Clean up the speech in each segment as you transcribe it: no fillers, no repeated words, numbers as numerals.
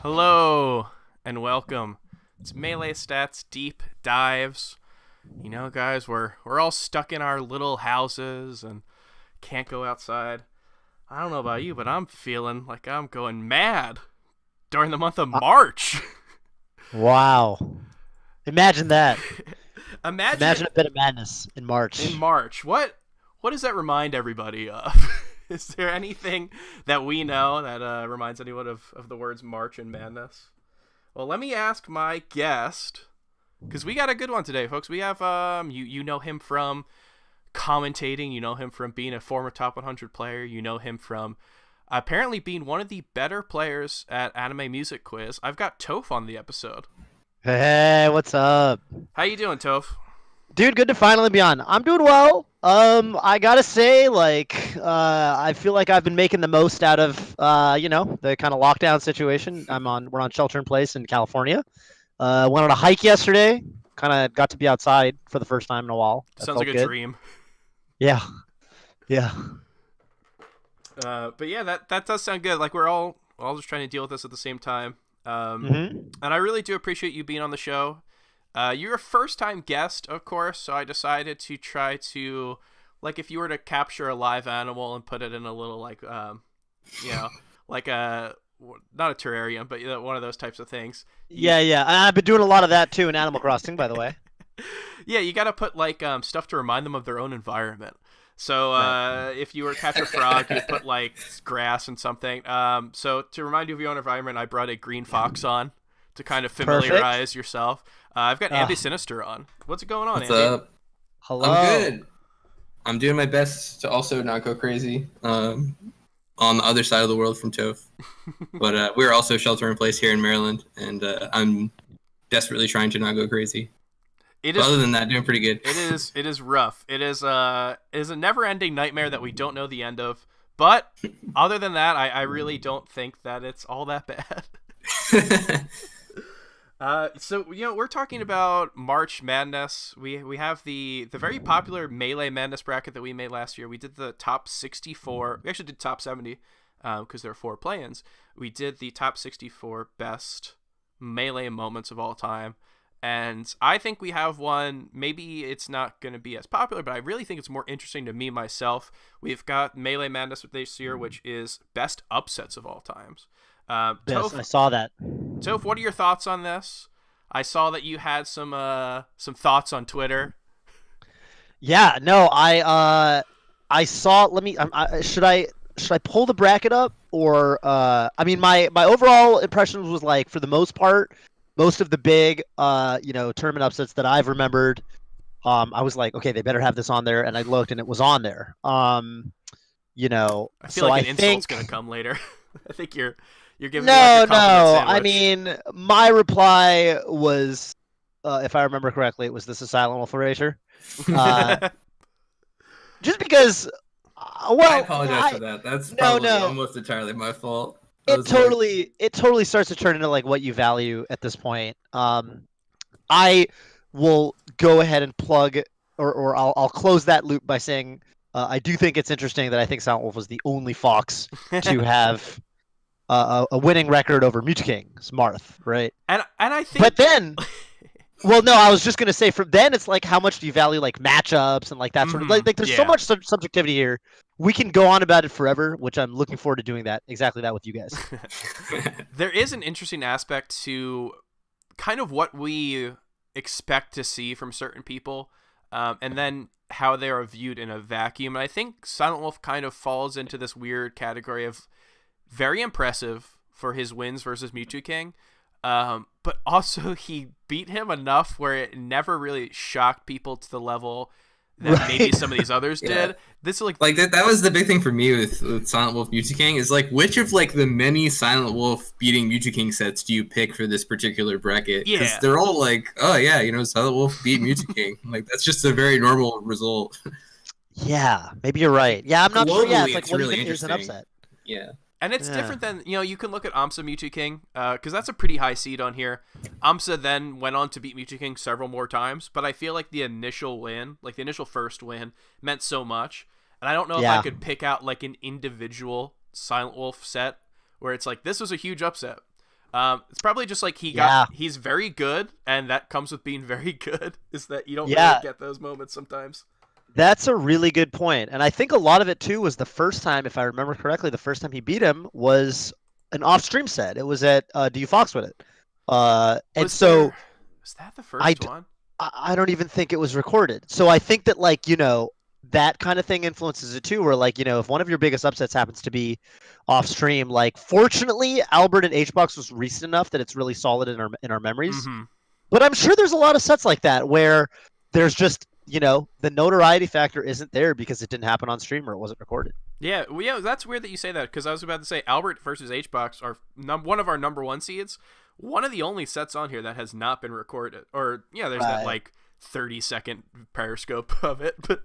Hello and welcome. It's Melee Stats Deep Dives. You know, guys, we're all stuck in our little houses and can't go outside. I don't know about you, but I'm feeling like I'm going mad during the month of March. Wow. Imagine that. Imagine a bit of madness in March. in March. What does that remind everybody of? Is there anything that we know that reminds anyone of the words March and madness? Well, let me ask my guest, because we got a good one today, folks. We have you know him from commentating, you know him from being a former top 100 player, you know him from apparently being one of the better players at Anime Music Quiz. I've got Toph on the episode. Hey, what's up? How you doing, Toph? Dude, good to finally be on. I'm doing well. I gotta say, I feel like I've been making the most out of, the kind of lockdown situation. We're on shelter in place in California. Went on a hike yesterday. Kind of got to be outside for the first time in a while. Sounds like a good. dream. Yeah. But yeah, that does sound good. Like we're all just trying to deal with this at the same time. And I really do appreciate you being on the show. You're a first-time guest, of course, so I decided to try to, like, if you were to capture a live animal and put it in a little, like, like a, not a terrarium, but one of those types of things. Yeah. And I've been doing a lot of that, too, in Animal Crossing, by the way. Yeah, you got to put, like, stuff to remind them of their own environment. So if you were to capture a frog, you put, like, grass and something. So to remind you of your own environment, I brought a green fox on to kind of familiarize yourself. I've got Ambisinister on. What's going on, What's Andy? up? Hello. I'm good. I'm doing my best to also not go crazy on the other side of the world from Toph. But we're also shelter in place here in Maryland, and I'm desperately trying to not go crazy. Other than that, doing pretty good. It is rough. It is a never-ending nightmare that we don't know the end of. But other than that, I really don't think that it's all that bad. So we're talking about March Madness. We have the very popular Melee Madness bracket that we made last year. We did the top 64. We actually did top 70 because there are 4 play-ins. We did the top 64 best Melee moments of all time. And I think we have one. Maybe it's not going to be as popular, but I really think it's more interesting to me myself. We've got Melee Madness this year, which is best upsets of all times. Yes, Toph, I saw that. Toph, what are your thoughts on this? I saw that you had some thoughts on Twitter. Yeah, no, I saw. Should I pull the bracket up or my overall impressions was like, for the most part, most of the big tournament upsets that I've remembered, I was like, okay, they better have this on there, and I looked and it was on there. I feel like an insult's gonna come later. I think you're giving me No. like a compliment sandwich. I mean, my reply was, if I remember correctly, it was "This is Silent Wolf Erasure." Just because, I apologize for that. That's probably almost entirely my fault. It totally starts to turn into like what you value at this point. I will go ahead and plug, or I'll close that loop by saying I do think it's interesting that I think Silent Wolf was the only fox to have a winning record over Mewtwo Marth, right? And I think, but then, well, no, I was just gonna say, from then it's like, how much do you value like matchups and like that sort of like there's so much subjectivity here. We can go on about it forever, which I'm looking forward to doing exactly that with you guys. There is an interesting aspect to kind of what we expect to see from certain people, and then how they are viewed in a vacuum. And I think Silent Wolf kind of falls into this weird category of very impressive for his wins versus Mewtwo, but also he beat him enough where it never really shocked people to the level that maybe some of these others did. This is like that was the big thing for me with Silent Wolf Mewtwo is like, which of like the many Silent Wolf beating Mewtwo sets do you pick for this particular bracket? Because they're all like, oh yeah, Silent Wolf beat Mewtwo like that's just a very normal result. Yeah, maybe you're right. Yeah, I'm not sure. Yeah, it's like, what really even is an upset? Yeah. And it's different than, you can look at Amsa Mewtwo, because that's a pretty high seed on here. Amsa then went on to beat Mewtwo several more times, but I feel like the initial win, like the initial first win, meant so much. And I don't know if I could pick out like an individual Silent Wolf set where it's like this was a huge upset. It's probably just like he's very good, and that comes with being very good, is that you don't really get those moments sometimes. That's a really good point. And I think a lot of it too was the first time, if I remember correctly, the first time he beat him was an off-stream set. It was at Do You Fox With It. Was that the first one? I don't even think it was recorded. So I think that that kind of thing influences it too, where if one of your biggest upsets happens to be off stream, fortunately Albert and HBox was recent enough that it's really solid in our memories. Mm-hmm. But I'm sure there's a lot of sets like that where there's just the notoriety factor isn't there because it didn't happen on stream or it wasn't recorded. Yeah, well, yeah, that's weird that you say that, because I was about to say Albert versus HBox are one of our number 1 seeds. One of the only sets on here that has not been recorded. Or there's that 30-second periscope of it, but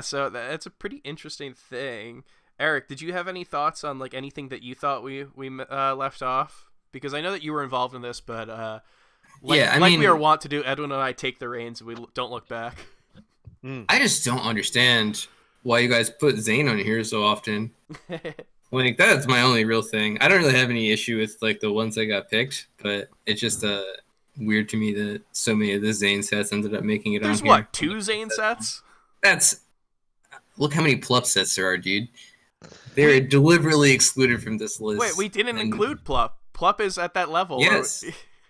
so that's a pretty interesting thing. Eric, did you have any thoughts on anything that you thought we left off? Because I know that you were involved in this, but we are wont to do, Edwin and I take the reins and we don't look back. I just don't understand why you guys put Zane on here so often. That's my only real thing. I don't really have any issue with the ones that got picked, but it's just weird to me that so many of the Zane sets ended up making it on here. There's what, 2 Zane sets? Look how many Plup sets there are, dude. They're deliberately excluded from this list. Wait, we didn't include Plup. Plup is at that level. Yes.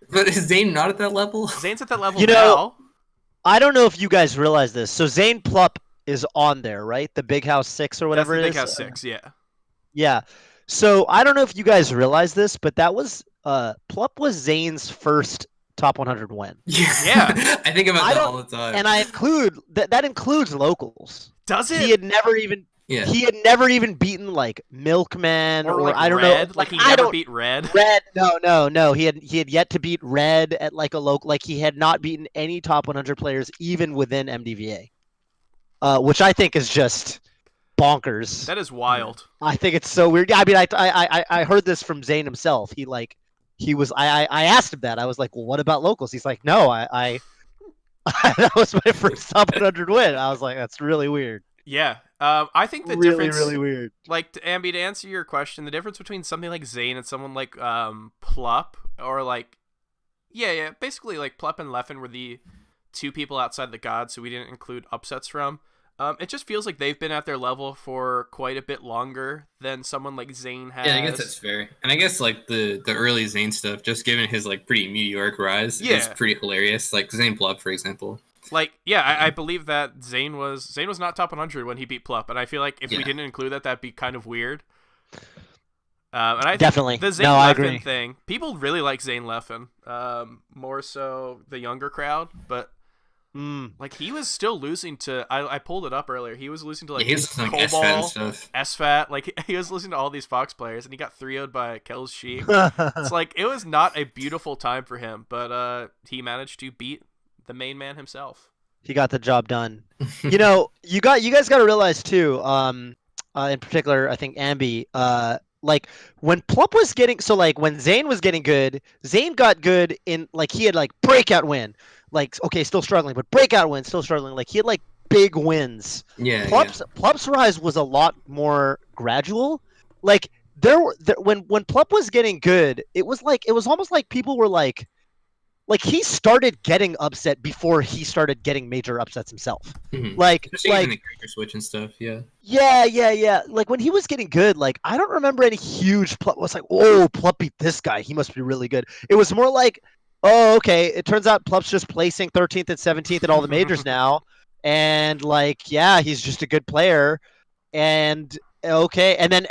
But is Zane not at that level? Zane's at that level now. I don't know if you guys realize this. So Zane Plup is on there, right? The Big House 6 or whatever it is. Big House 6, yeah. Yeah. So I don't know if you guys realize this, but that was Plup was Zane's first top 100 win. Yeah. I think about that all the time. And I include that includes locals. Does it? He had never even beaten Milkman or I don't Red? know. He never beat Red. Red, no. He had yet to beat Red at a local. He had not beaten any top 100 players even within MDVA, which I think is just bonkers. That is wild. I think it's so weird. I mean, I heard this from Zane himself. I asked him that. I was like, well, what about locals? He's like, no, I that was my first top 100 win. I was like, that's really weird. Yeah. I think the really, difference, really weird. Ambi, to answer your question, the difference between something like Zane and someone like Plup, or basically Plup and Leffen were the 2 people outside the gods, so we didn't include upsets from. It just feels like they've been at their level for quite a bit longer than someone like Zane has. Yeah, I guess that's fair. And I guess the early Zane stuff, just given his pretty meteoric rise, is pretty hilarious. Zane Plup, for example. I believe that Zane was not top 100 when he beat Plup, and I feel like if we didn't include that, that'd be kind of weird. And I definitely the Zane Leffen thing, people really like Zane Leffen, more so the younger crowd, but he was still losing to. I pulled it up earlier. He was losing to Cobalt, SFAT. He was losing to all these Fox players, and he got 3-0'd by Kel's Sheep. It's it was not a beautiful time for him, but he managed to beat the main man himself. He got the job done. you guys got to realize too. In particular, I think Ambi. When Plup was getting when Zane was getting good, Zane got good in he had breakout win. Still struggling, but breakout win, still struggling. He had big wins. Yeah. Plup's rise was a lot more gradual. When Plup was getting good, it was almost like people were he started getting upset before he started getting major upsets himself. Mm-hmm. Even the character switch and stuff. Yeah. Yeah. When he was getting good, I don't remember any huge Plup was oh, Plup beat this guy. He must be really good. It was more oh, okay. It turns out Plup's just placing 13th and 17th at all the majors now, and he's just a good player, and okay, and then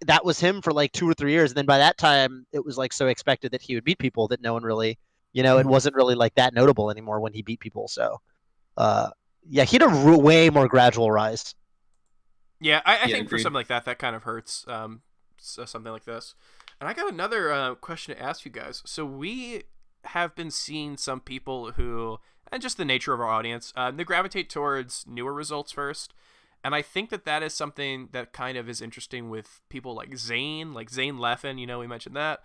that was him for 2 or 3 years, and then by that time it was so expected that he would beat people that no one really, it wasn't really that notable anymore when he beat people. So, he had a way more gradual rise. Yeah, I think agreed. For something like that kind of hurts. Something like this. And I got another question to ask you guys. So we have been seeing some people who, and just the nature of our audience, they gravitate towards newer results first. And I think that is something that kind of is interesting with people like Zane Leffen, we mentioned that.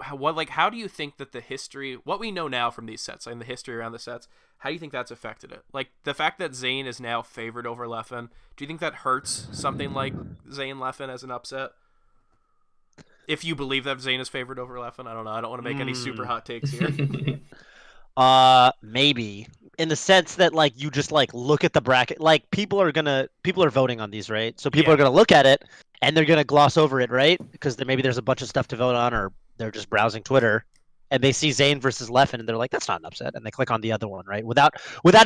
how do you think that the history, what we know now from these sets and the history around the sets, how do you think that's affected it? Like the fact that Zayn is now favored over Leffen, do you think that hurts something like Zayn Leffen as an upset? If you believe that Zayn is favored over Leffen, I don't know. I don't want to make any super hot takes here. Maybe in the sense that like you just like look at the bracket, like people are voting on these, right? So people Yeah. are gonna look at it and they're gonna gloss over it, right? Because maybe there's a bunch of stuff to vote on, or they're just browsing Twitter and they see Zayn versus Leffen and they're like, that's not an upset, and they click on the other one, right? Without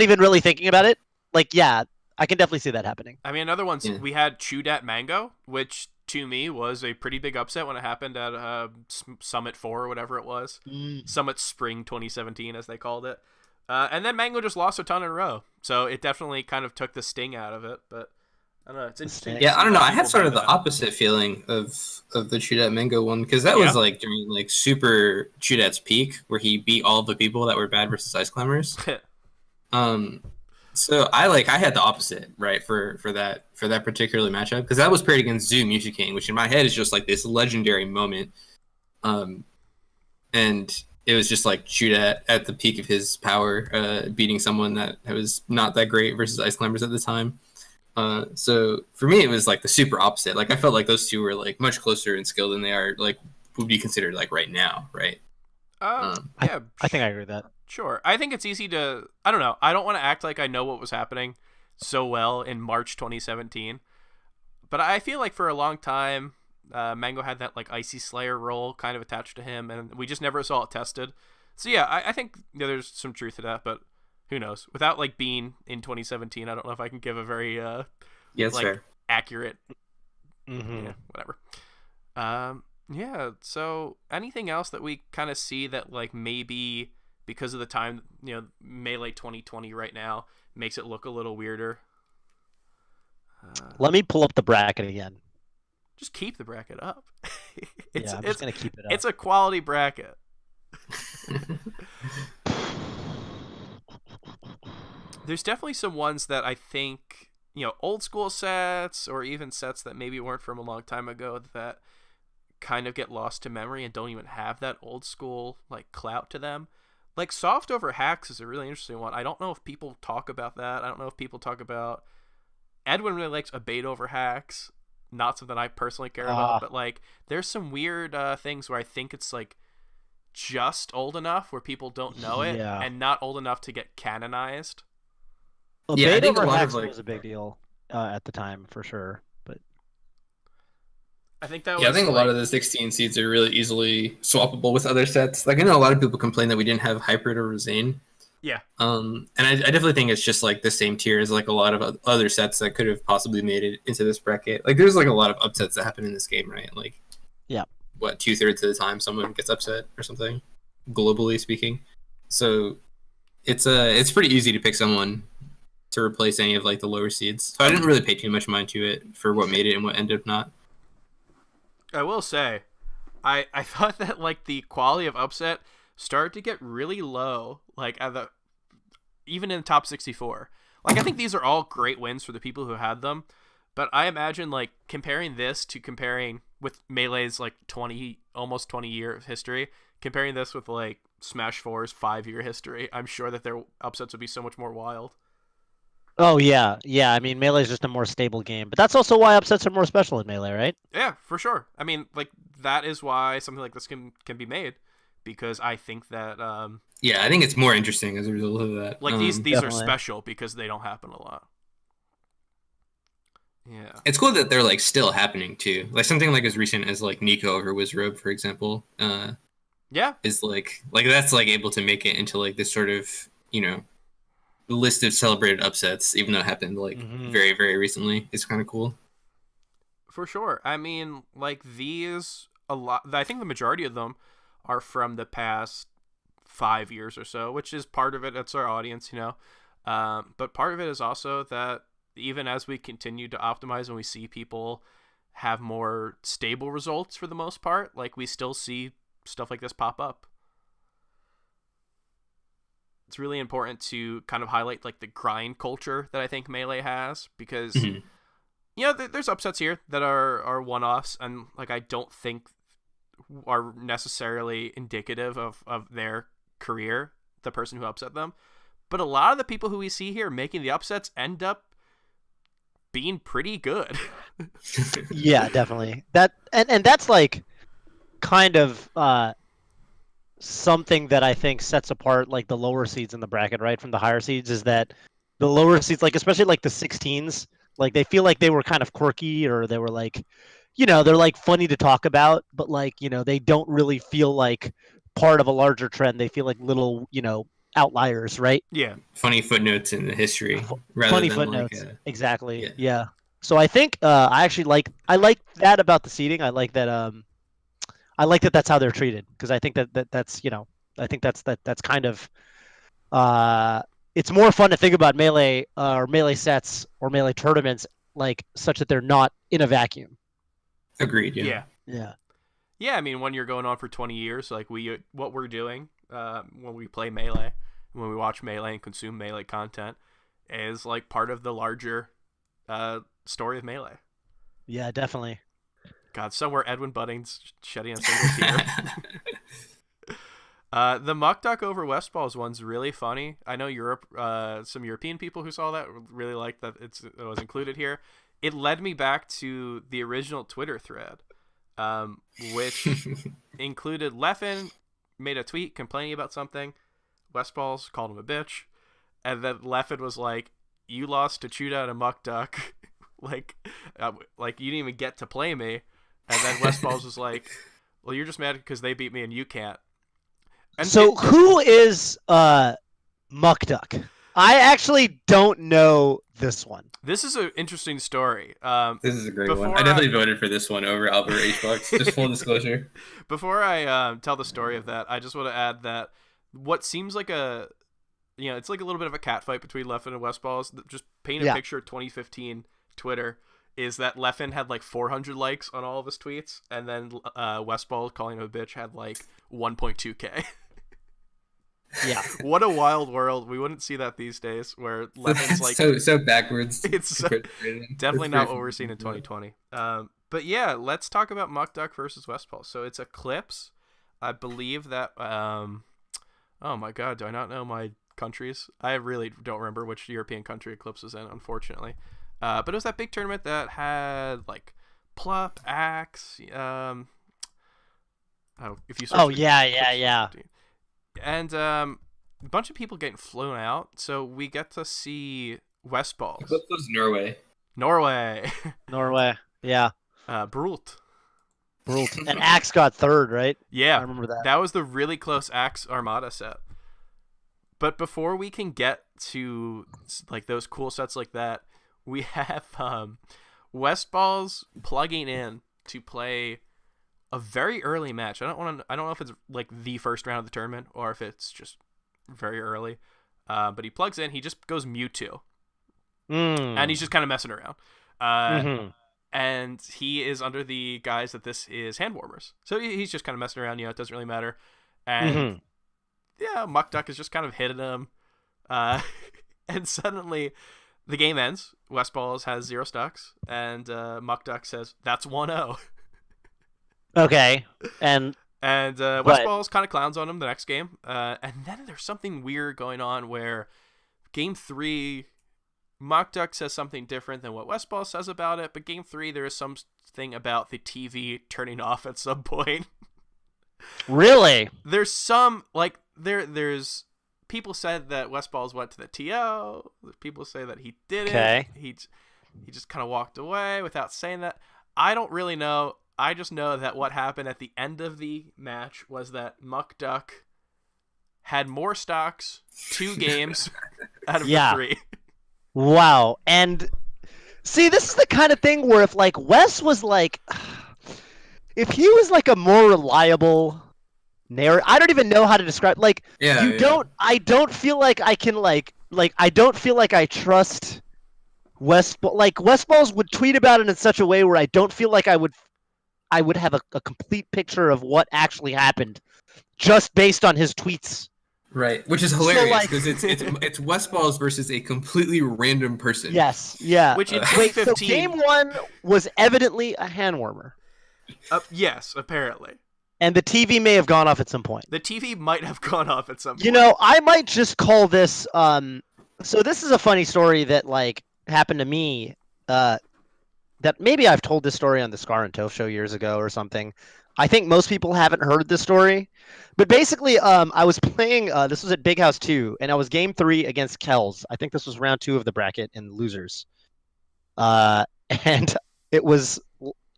even really thinking about it. Like, yeah, I can definitely see that happening. I mean, another one's Yeah. we had Chudat Mango, which to me was a pretty big upset when it happened at Summit 4 or whatever it was. Summit Spring 2017, as they called it. And then Mango just lost a ton in a row. So it definitely kind of took the sting out of it. But I don't know. It's interesting. Yeah, I don't know. I had People sort of bring the that up. opposite feeling of the Chudat Mango one, because that was Yeah. like during like super Chudat's peak, where he beat all of the people that were bad versus Ice Climbers. So I had the opposite, right, for that particular matchup, because that was paired against Zoom Yushi King, which in my head is just like this legendary moment. And it was just like Chudat at the peak of his power, beating someone that was not that great versus Ice Climbers at the time. So for me, it was like the super opposite. Like I felt like those two were like much closer in skill than they are like would be considered like right now, right? Yeah, I think I agree with that. sure. I think it's easy to. I don't know. I don't want to act like I know what was happening so well in March 2017, but I feel like for a long time, Mango had that like Icy Slayer role kind of attached to him, and we just never saw it tested. So yeah, I think there's some truth to that, but who knows? Without like being in 2017, I don't know if I can give a very Yeah, that's like fair. accurate. Mm-hmm. Yeah, whatever. Yeah. So anything else that we kind of see that like maybe because of the time, Melee 2020 right now makes it look a little weirder. Let me pull up the bracket again. Just keep the bracket up. I'm just gonna keep it up. It's a quality bracket. There's definitely some ones that I think, old school sets or even sets that maybe weren't from a long time ago that kind of get lost to memory and don't even have that old school like clout to them. Like soft over hacks is a really interesting one. I don't know if people talk about that. I don't know if people talk about Edwin really likes abate over hacks. Not something I personally care about, but like there's some weird things where I think it's like just old enough where people don't know it and not old enough to get canonized. Well, Yeah, I Bait think a over lot of, Hacks like- was a big deal at the time for sure. But I think that Yeah, I was think a like, lot of the 16 seeds are really easily swappable with other sets. Like I know a lot of people complain that we didn't have Hybrid or Zane. Yeah. And I definitely think it's just like the same tier as like a lot of other sets that could have possibly made it into this bracket. Like there's like a lot of upsets that happen in this game, right? Like, yeah, what 2/3 of the time someone gets upset or something, globally speaking. So it's pretty easy to pick someone to replace any of like the lower seeds. So I didn't really pay too much mind to it for what made it and what ended up not. I will say, I thought that like the quality of upset started to get really low, like even in the top 64. Like I think these are all great wins for the people who had them, but I imagine like comparing this to comparing with Melee's like almost 20 year history, comparing this with like Smash 4's 5-year history, I'm sure that their upsets would be so much more wild. oh yeah. I mean, Melee is just a more stable game, but that's also why upsets are more special in Melee, right? Yeah, for sure. I mean, like that is why something like this can be made, because I think that Yeah, I think it's more interesting as a result of that. like these are Definitely. special because they don't happen a lot. Yeah. It's cool that they're like still happening too. Like something like as recent as like Nico over Wizrobe, for example, Yeah. is like that's like able to make it into like this sort of list of celebrated upsets, even though it happened like very very recently. It's kind of cool. For sure. I mean, like these a lot. I think the majority of them are from the past 5 years or so, which is part of it. That's our audience, but part of it is also that even as we continue to optimize and we see people have more stable results for the most part, like we still see stuff like this pop up. It's really important to kind of highlight like the grind culture that I think Melee has, because there's upsets here that are one-offs, and like I don't think are necessarily indicative of their career, the person who upset them. But a lot of the people who we see here making the upsets end up being pretty good. Yeah, definitely. And that's like kind of something that I think sets apart like the lower seeds in the bracket, right, from the higher seeds, is that the lower seeds, like especially like the 16s, like they feel like they were kind of quirky, or they were like, they're like funny to talk about, but like, they don't really feel like part of a larger trend. They feel like little, outliers, right? Yeah. Funny footnotes in the history rather Funny than footnotes. like Exactly. yeah. Yeah. So I think I actually like that about the seeding. I like that that's how they're treated, because I think that's I think that's kind of it's more fun to think about melee or melee sets or melee tournaments like such that they're not in a vacuum. Agreed. Yeah. Yeah. Yeah. Yeah, I mean, when you're going on for 20 years, like what we're doing when we play Melee, when we watch Melee and consume Melee content, is like part of the larger story of Melee. Yeah, definitely. God, somewhere Edwin Budding's shedding a single tear. The Muck Duck over Westballs one's really funny. I know Europe, some European people who saw that really liked that it was included here. It led me back to the original Twitter thread, which included Leffen made a tweet complaining about something. Westballs called him a bitch, and then Leffen was like, "You lost to Chuda and a Muck Duck, like you didn't even get to play me." And then Westballs was like, "Well, you're just mad because they beat me and you can't." And so who is Muck Duck? I actually don't know this one. This is an interesting story. This is a great one. I definitely voted for this one over Albert H-Bucks. Just full disclosure. Before I tell the story of that, I just want to add that what seems like it's like a little bit of a catfight between Leffen and Westballs. Just paint a picture of 2015 Twitter is that Leffen had like 400 likes on all of his tweets, and then Westball calling him a bitch had like 1.2K. Yeah. What a wild world. We wouldn't see that these days, where Leffen's like so backwards. It's definitely not what we're seeing in 2020. But yeah, let's talk about Muck Duck versus Westball. So it's Eclipse. I believe that oh my god, do I not know my countries? I really don't remember which European country Eclipse was in, unfortunately. But it was that big tournament that had like Plup, Axe, if you search yeah. And a bunch of people getting flown out, so we get to see Westballs. Eclipse was Norway. Norway, yeah. Brult. And Axe got third, right? Yeah, I remember that. That was the really close Axe Armada set. But before we can get to like those cool sets like that, we have Westballs plugging in to play a very early match. I don't know if it's like the first round of the tournament or if it's just very early. But he plugs in. He just goes Mewtwo, and he's just kind of messing around. And he is under the guise that this is hand warmers, so he's just kind of messing around. It doesn't really matter. And yeah, Muck Duck is just kind of hitting him, and suddenly the game ends. Westballs has 0 stocks, and Muck Duck says, "That's 1-0." Okay, and Westballs kind of clowns on him the next game, and then there's something weird going on where game 3, Muck Duck says something different than what Westball says about it, but game 3 there is something about the TV turning off at some point. Really? There's some like there's people said that Westballs went to the TO. People say that he didn't. Okay. He just kind of walked away without saying that. I don't really know. I just know that what happened at the end of the match was that Muck Duck had more stocks 2 games out of the 3. Wow. And see, this is the kind of thing where if like Wes was like, if he was like a more reliable narrator, I don't even know how to describe. Like, I don't feel like I can like I don't feel like I trust Westball. Like Westballs would tweet about it in such a way where I don't feel like I would have a complete picture of what actually happened just based on his tweets. Right, which is hilarious because it's Westballs versus a completely random person. Yes, yeah. Which in wait, 2015, so game 1 was evidently a hand warmer. Yes, apparently. And the TV may have gone off at some point. The TV might have gone off at some point. You know, I might just call this. So this is a funny story that like happened to me. That maybe I've told this story on the Scar and Toph show years ago or something. I think most people haven't heard this story. But basically, I was playing. This was at Big House 2, and I was game 3 against Kells. I think this was round 2 of the bracket in losers. And it was.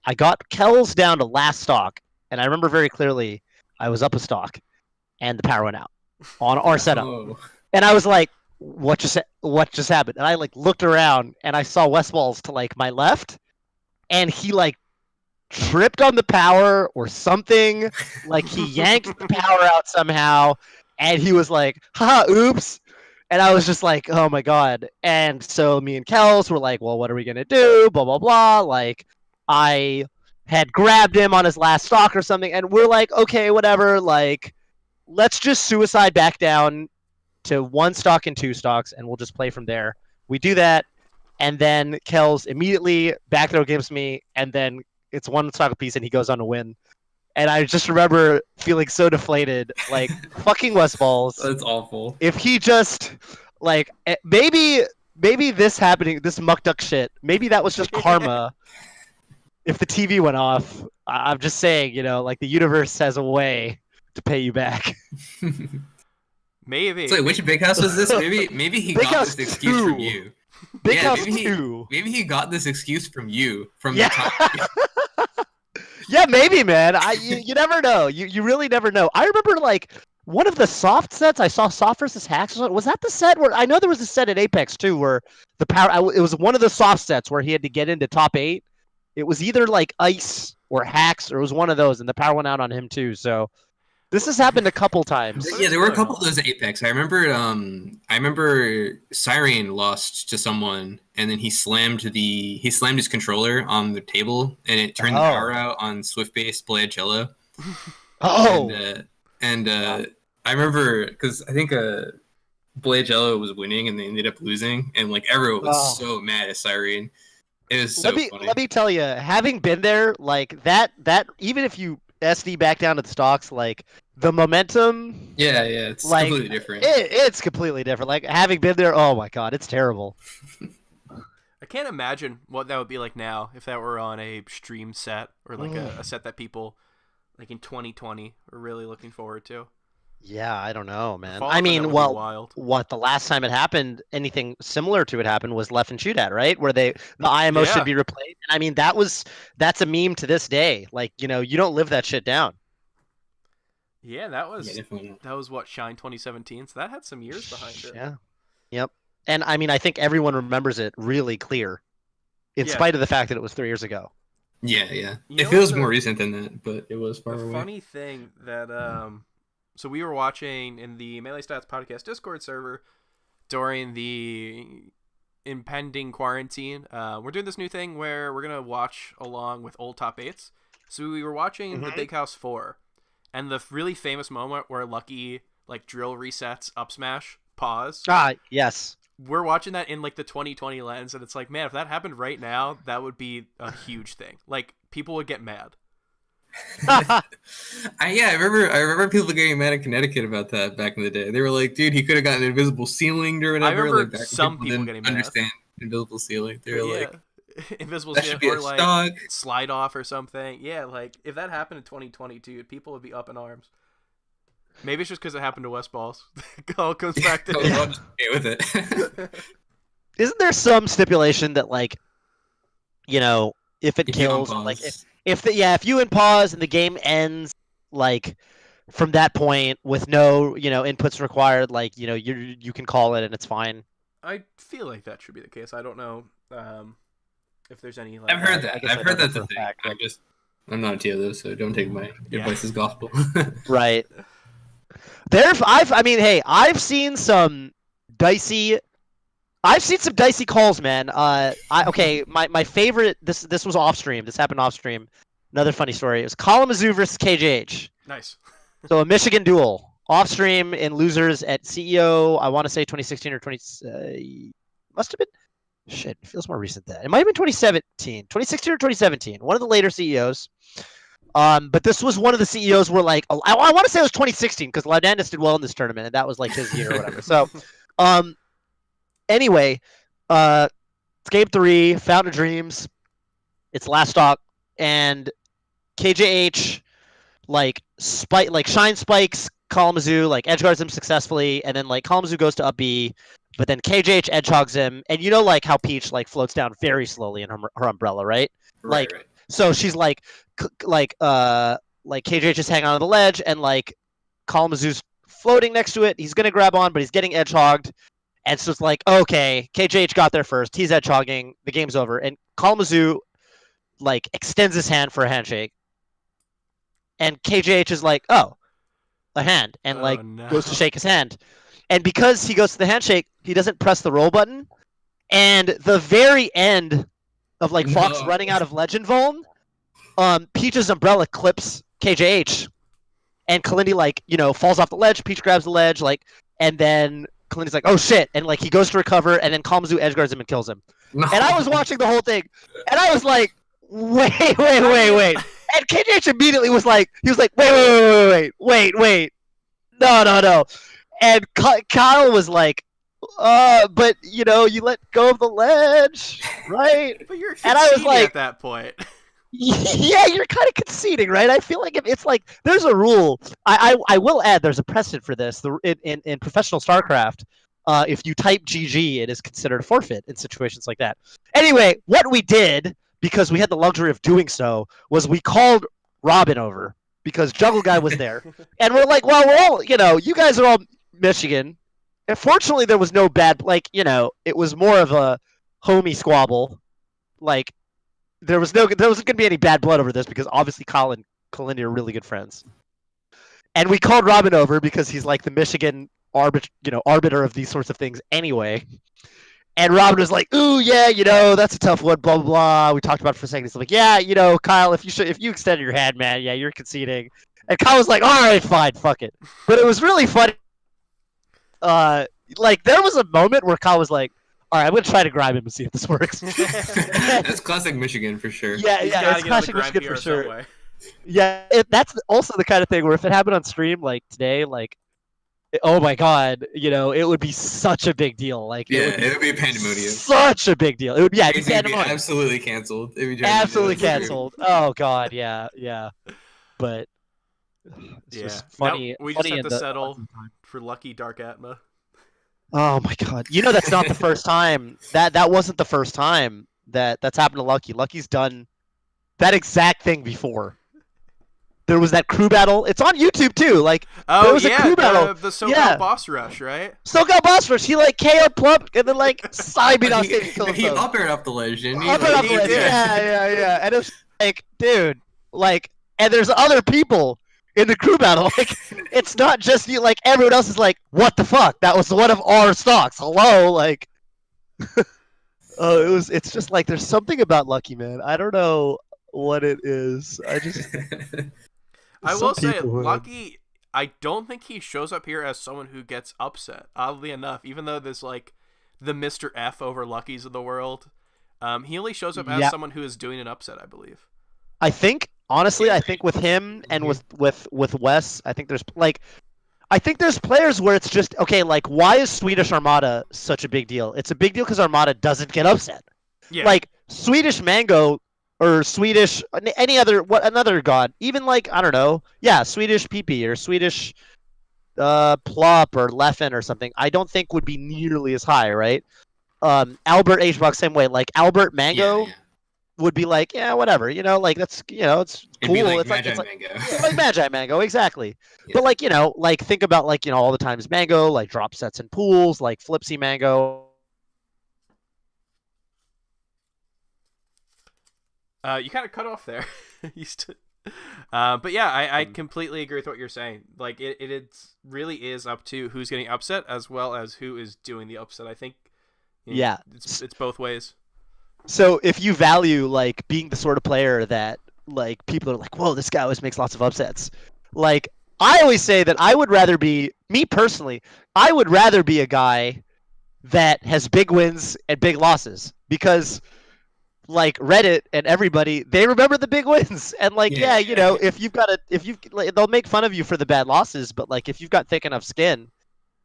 I got Kells down to last stock, and I remember very clearly I was up a stock, and the power went out on our setup. Oh. And I was like, what just happened? And I like looked around, and I saw Westballs to like my left, and he like tripped on the power or something. Like he yanked the power out somehow, and he was like, haha, oops. And I was just like, oh my god. And so me and Kels were like, well, what are we gonna do? Blah blah blah. Like I had grabbed him on his last stock or something, and we're like, okay, whatever, like let's just suicide back down to 1 stock and 2 stocks, and we'll just play from there. We do that, and then Kels immediately back throw gives me, and then it's 1 stock apiece, and he goes on to win. And I just remember feeling so deflated, like fucking Westballs. That's awful. If he just like maybe this happening, this muck duck shit, maybe that was just karma. If the TV went off, I'm just saying, you know, like the universe has a way to pay you back. Maybe. So which Big House was this? Maybe he Big got House this excuse 2. from you. Big Yeah, House maybe 2. Maybe he got this excuse from you. From Yeah. the top. Yeah, maybe, man. You never know. You really never know. I remember like one of the soft sets I saw, Soft versus Hacks. Was that the set where I know there was a set at Apex too, where the power? It was one of the soft sets where he had to get into top 8. It was either like Ice or Hacks, or it was one of those, and the power went out on him too. So this has happened a couple times. Yeah, there were a couple of those at Apex. I remember Siren lost to someone, and then he slammed his controller on the table, and it turned the power out on Swift-based Blade Cello. Oh. And I remember because I think Blade Cello was winning, and they ended up losing, and like everyone was so mad at Siren. It was so funny. Let me tell you, having been there, like that even if you SD back down to the stocks, like the momentum. Yeah, it's like, completely different. It's completely different. Like having been there, oh my god, it's terrible. I can't imagine what that would be like now if that were on a stream set or like a set that people like in 2020 are really looking forward to. Yeah, I don't know, man. Fall I mean, well, wild. what the last time it happened, anything similar to it happened was Left and Shoot At, right? Where the IMO should be replaced. And I mean, that's a meme to this day. Like, you know, you don't live that shit down. Yeah, that was what, Shine 2017. So that had some years behind it. Yeah. Yep. And I mean, I think everyone remembers it really clear, in spite of the fact that it was 3 years ago. Yeah. You it feels more recent than that, but it was far away. The funny thing that so we were watching in the Melee Stats Podcast Discord server during the impending quarantine. We're doing this new thing where we're gonna watch along with old top 8s. So we were watching the Big House 4, and the really famous moment where Lucky like drill resets up smash pause. Yes. We're watching that in like the 2020 lens, and it's like, man, if that happened right now, that would be a huge thing. Like people would get mad. I remember people getting mad in Connecticut about that back in the day. They were like, dude, he could have gotten an invisible ceiling or whatever. I remember like, some people getting mad. Understand invisible ceiling. They were like, invisible that ceiling should be or a like stock. slide off or something. Yeah, like if that happened in 2022, people would be up in arms. Maybe it's just because it happened to Westballs. It all comes back to I'll just stay with it. Isn't there some stipulation that like, you know, if it kills, like if you unpause and the game ends like from that point with no, you know, inputs required, like, you know, you can call it and it's fine. I feel like that should be the case. I don't know if there's any. Like, I've heard that. I've heard that's a thing. Fact, I'm not a TO, so don't take my advice as gospel. Right. I've seen some dicey calls, man. My favorite. This was off stream. This happened off stream. Another funny story. It was Kalamazoo versus KJH. Nice. So a Michigan duel off stream in losers at CEO. I want to say 2016 or 20. Must have been. Shit, it feels more recent than that. It might have been 2017, 2016 or 2017. One of the later CEOs. But this was one of the CEOs where like I want to say it was 2016 because Laudanus did well in this tournament and that was like his year or whatever. So, anyway, it's game 3, Fountain of Dreams. It's last stock, and KJH like shine spikes Kalamazoo, like edge guards him successfully, and then like Kalamazoo goes to up B, but then KJH edge hogs him, and you know like how Peach like floats down very slowly in her umbrella, right? Right. So she's like KJH is hanging on to the ledge, and like Kalamazoo's floating next to it. He's gonna grab on, but he's getting edge hogged, and so it's like okay, KJH got there first. He's edge hogging. The game's over, and Kalamazoo like extends his hand for a handshake, and KJH is like, oh, a hand, and goes to shake his hand, and because he goes to the handshake, he doesn't press the roll button, and the very end of like Fox running out of Legend Vuln, Peach's umbrella clips KJH, and Kalindi like falls off the ledge. Peach grabs the ledge and then Kalindi's like, oh shit, and like he goes to recover, and then Kalamazoo edge guards him and kills him. No. And I was watching the whole thing, and I was like, wait. And KJH immediately was like, wait. No. And Kyle was like, but you let go of the ledge, right? But you're conceding, and I was like, at that point. Yeah, you're kind of conceding, right? I feel like it's like there's a rule. I will add there's a precedent for this. In professional StarCraft, if you type GG, it is considered a forfeit in situations like that. Anyway, what we did, because we had the luxury of doing so, was we called Robin over because Juggle Guy was there, and we're like, well, we're all you guys are all Michigan. And fortunately, there was no bad, it was more of a homie squabble. Like, there wasn't going to be any bad blood over this because obviously Kyle and Kalindi are really good friends. And we called Robin over because he's like the Michigan arbiter of these sorts of things anyway. And Robin was like, ooh, yeah, that's a tough one, blah, blah, blah. We talked about it for a second. He's like, yeah, Kyle, if you extended your hand, man, yeah, you're conceding. And Kyle was like, all right, fine, fuck it. But it was really funny. There was a moment where Kyle was like, all right, I'm going to try to grab him and see if this works. That's classic Michigan for sure. Yeah, it's classic Michigan for sure. Yeah, that's also the kind of thing where if it happened on stream, like today, oh my god, it would be such a big deal. It would be a pandemonium. Such a big deal. It would be absolutely canceled. Absolutely canceled. Oh god, yeah. But it's just funny. We just have to settle for Lucky Dark Atma. Oh my god! That's not the first time. That wasn't the first time that's happened to Lucky. Lucky's done that exact thing before. There was that crew battle. It's on YouTube too. There was a crew battle. The SoCal Boss Rush, right? SoCal Boss Rush. He KO'd Plump and then side beat off stage and killed himself. He up-aired up the ledge, didn't he? Yeah. And it was dude, and there's other people in the crew battle. It's not just you. Everyone else is like, what the fuck? That was one of our stocks. Hello, it's just there's something about Lucky, man. I don't know what it is. I will say, Lucky, I don't think he shows up here as someone who gets upset, oddly enough, even though there's the Mr. F over Luckies of the world. He only shows up as someone who is doing an upset, I believe. I think, honestly, with him and with Wes, I think there's players where it's just, okay, why is Swedish Armada such a big deal? It's a big deal because Armada doesn't get upset. Yeah. Swedish Mango or Swedish another god, even I don't know, Swedish PP or Swedish Plop or Leffen or something, I don't think would be nearly as high, right? Albert H-Box same way, Albert Mango would be whatever, that's it's cool. It's like Mango. Magi Mango, exactly. Yeah. But think about all the times Mango drop sets and pools, Flipsy Mango. You kind of cut off there. But yeah, I completely agree with what you're saying. It really is up to who's getting upset as well as who is doing the upset. I think. It's both ways. So if you value being the sort of player that people are whoa, this guy always makes lots of upsets. I always say that I would rather be a guy that has big wins and big losses, because like Reddit and everybody, they remember the big wins. And like, Yeah. you know, they'll make fun of you for the bad losses, but like if you've got thick enough skin,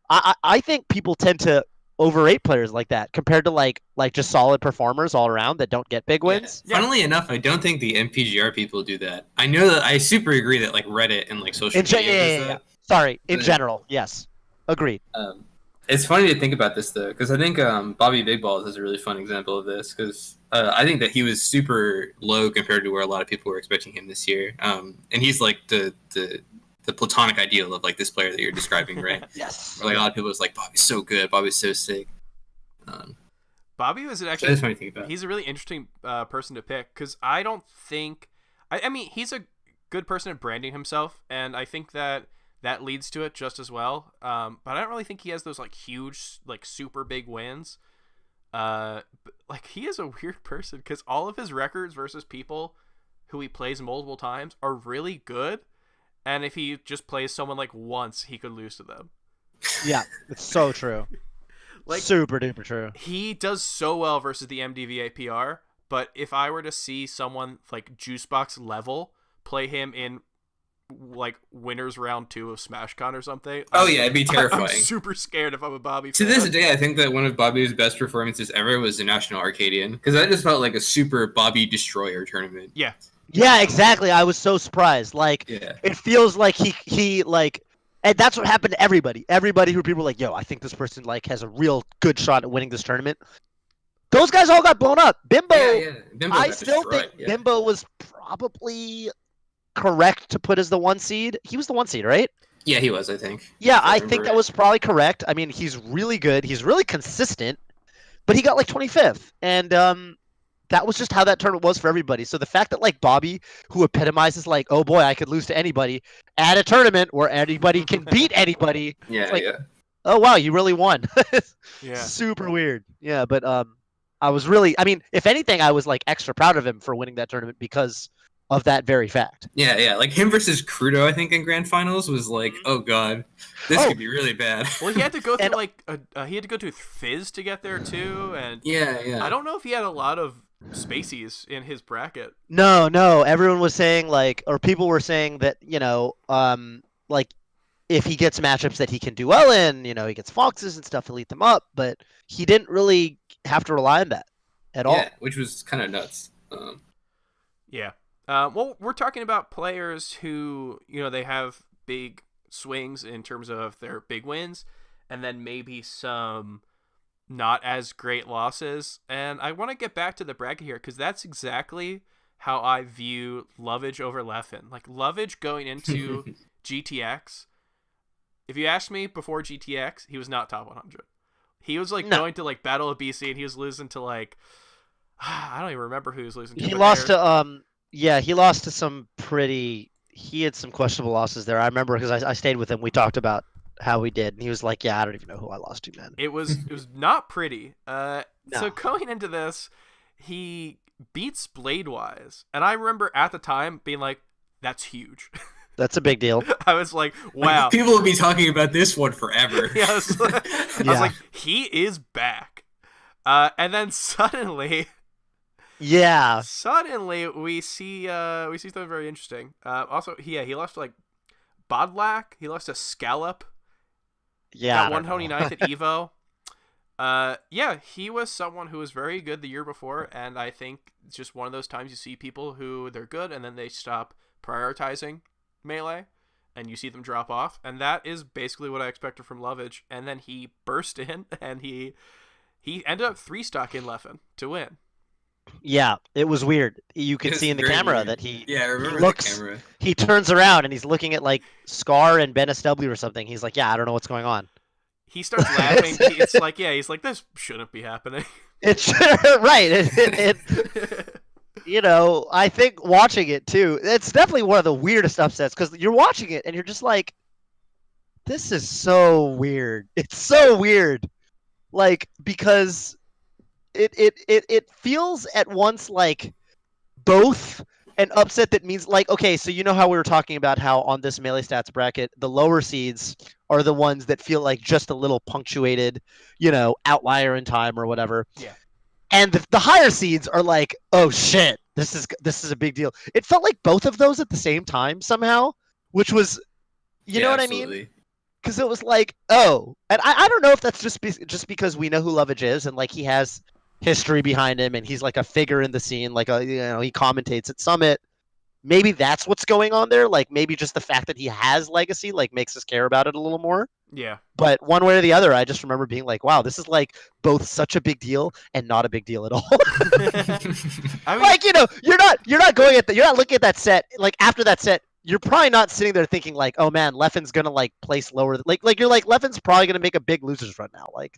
I think people tend to overrate players like that compared to like just solid performers all around that don't get big wins. Yeah. Funnily enough, I don't think the MPGR people do that. I know that I super agree that like Reddit and like social media does that. Sorry, in But- general, yes, agreed. It's funny to think about this though, because I think Bobby Big Balls is a really fun example of this. Because I think that he was super low compared to where a lot of people were expecting him this year. And he's like the platonic ideal of like this player that you're describing, right? Yes. Where, like a lot of people was like, Bobby's so good, Bobby's so sick. Bobby was So actually that's funny to think about. he's a really interesting person to pick because I don't think I mean he's a good person at branding himself, and I think that leads to it just as well. But I don't really think he has those like huge, like super big wins. But, like he is a weird person because all of his records versus people who he plays multiple times are really good, and if he just plays someone like once, he could lose to them. Yeah, it's so true. Like Super duper true. he does so well versus the MDVA PR, but if I were to see someone like Juicebox level play him in like winners round 2 of SmashCon or something, Oh yeah, it'd be terrifying. I'm super scared if I'm a Bobby To fan. this day, I think that one of Bobby's best performances ever was the National Arcadian, because that just felt like a super Bobby Destroyer tournament. Yeah, Yeah, exactly. I was so surprised. Like, Yeah. it feels like he like, and that's what happened to everybody. Everybody who people were like, yo, I think this person like has a real good shot at winning this tournament. Those guys all got blown up. Bimbo, Bimbo I got still destroyed, think yeah. Bimbo was probably correct to put as the 1 seed. He was the 1 seed, right? Yeah, he was, I think. Yeah, If I I remember think that right. was probably correct. I mean, he's really good. He's really consistent, but he got like 25th, and that was just how that tournament was for everybody. So the fact that like Bobby, who epitomizes like, oh boy, I could lose to anybody, at a tournament where anybody can beat anybody, Yeah, it's like, yeah. oh wow, you really won. yeah. Super weird. Yeah, but I was really, I mean, if anything, I was like extra proud of him for winning that tournament because of that very fact. Yeah, yeah. Like him versus Crudo, I think in grand finals was like, oh god, this Oh. could be really bad. Well, he had to go through And- like he had to go through Fizz to get there too, and Yeah, yeah. I don't know if he had a lot of spacies in his bracket. No, everyone was saying like, or people were saying that, you know, like if he gets matchups that he can do well in, you know, he gets foxes and stuff, he'll eat them up, but he didn't really have to rely on that at all. Yeah, which was kind of nuts. Yeah. Well, we're talking about players who, you know, they have big swings in terms of their big wins, and then maybe some not as great losses. And I want to get back to the bracket here because that's exactly how I view Lovage over Leffen. Like Lovage going into GTX. If you asked me before GTX, he was not top 100. He was like No. going to like Battle of BC, and he was losing to like I don't even remember who he was losing to. He but lost they're- to he lost to some pretty. He had some questionable losses there. I remember because I stayed with him. We talked about how we did, and he was like, "Yeah, I don't even know who I lost to, man." It was not pretty. So No. going into this, he beats Bladewise, and I remember at the time being like, "That's huge." That's a big deal. I was like, Like, "Wow." people will be talking about this one forever. Yeah, I was Yeah. like, he is back. And then suddenly Yeah, we see something very interesting. Also, he lost to like Bodlak. He lost to Scallop. yeah. Got 129th at Evo. Yeah, he was someone who was very good the year before, and I think it's just one of those times you see people who they're good and then they stop prioritizing Melee, and you see them drop off, and that is basically what I expected from Lovage. And then he burst in, and he ended up 3-stock in Leffen to win. Yeah, it was weird. You could It's see in the very camera weird. that he Yeah, I remember looks- the camera. he turns around and he's looking at like Scar and Ben SW or something. He's like, "Yeah, I don't know what's going on." He starts laughing. It's like, yeah, he's like, this shouldn't be happening. It's right. You know, I think watching it too, it's definitely one of the weirdest upsets because you're watching it and you're just like, this is so weird. It's so weird. Like, because it feels at once like both an upset that means like, okay, so you know how we were talking about how on this Melee Stats bracket, the lower seeds are the ones that feel like just a little punctuated, you know, outlier in time or whatever. Yeah. and the higher seeds are like, oh shit, this is a big deal. It felt like both of those at the same time somehow, which was, you know what I mean? absolutely. Because it was like, oh, and I don't know if that's just because we know who Lovage is and like he has history behind him and he's like a figure in the scene, like he commentates at Summit. Maybe that's what's going on there. Like maybe just the fact that he has legacy like makes us care about it a little more. Yeah. But one way or the other, I just remember being like, wow, this is like both such a big deal and not a big deal at all. I mean, Like, you're not going at you're not looking at that set. Like after that set, you're probably not sitting there thinking like, oh man, Leffen's gonna like place lower. Like you're like Leffen's probably gonna make a big losers run now. Like,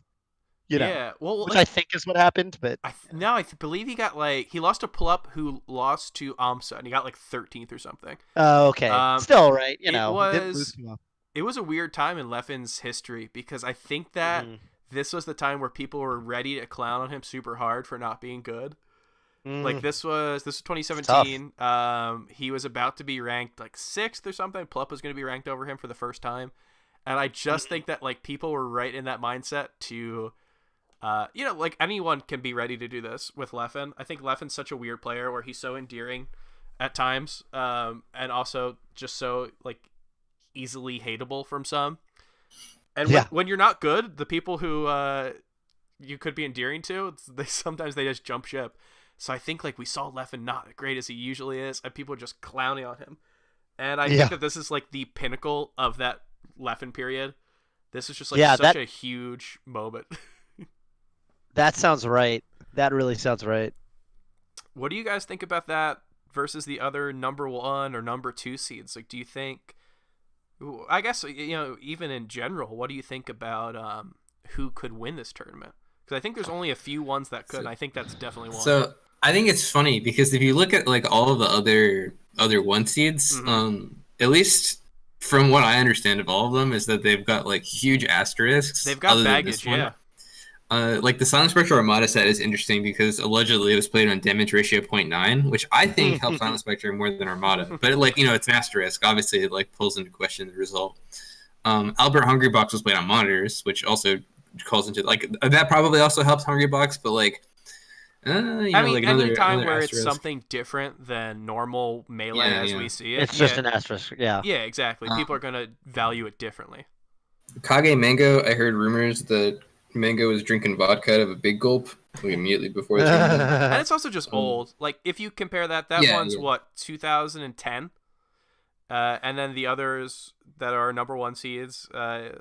yeah. Well, which I think is what happened. But I believe he got like he lost to Pull Up, who lost to AMSA, and he got like 13th or something. oh, okay, still right. it was a weird time in Leffen's history because I think that this was the time where people were ready to clown on him super hard for not being good. Like this was 2017. He was about to be ranked like 6th or something. Plup was going to be ranked over him for the first time, and I just think that like people were right in that mindset to, like anyone can be ready to do this with Leffen. I think Leffen's such a weird player where he's so endearing at times, and also just so like easily hateable from some. And when you're not good, the people who you could be endearing to, sometimes they just jump ship. So I think like we saw Leffen not as great as he usually is, and people are just clowning on him. And I think that this is like the pinnacle of that Leffen period. This is just like such a huge moment. That sounds right. That really sounds right. What do you guys think about that versus the other number 1 or number 2 seeds? Like, do you think? I guess even in general, what do you think about who could win this tournament? Because I think there's only a few ones that could. And I think that's definitely one. So I think it's funny because if you look at like all of the other 1 seeds, at least from what I understand of all of them, is that they've got like huge asterisks. They've got baggage, yeah. Like the Silent Spectre Armada set is interesting because allegedly it was played on damage ratio 0.9, which I think helps Silent Spectre more than Armada. But like it's an asterisk. Obviously, it like pulls into question the result. Albert Hungrybox was played on monitors, which also calls into like that probably also helps Hungrybox, but like. Any time where asterisk. It's something different than normal melee as we see it. It's just an asterisk, yeah. Yeah, exactly. People are going to value it differently. Kage Mango, I heard rumors that Mango was drinking vodka out of a big gulp like immediately before the tournament. And it's also just old. Like, if you compare that one's, what, 2010? And then the others that are number 1 seeds, I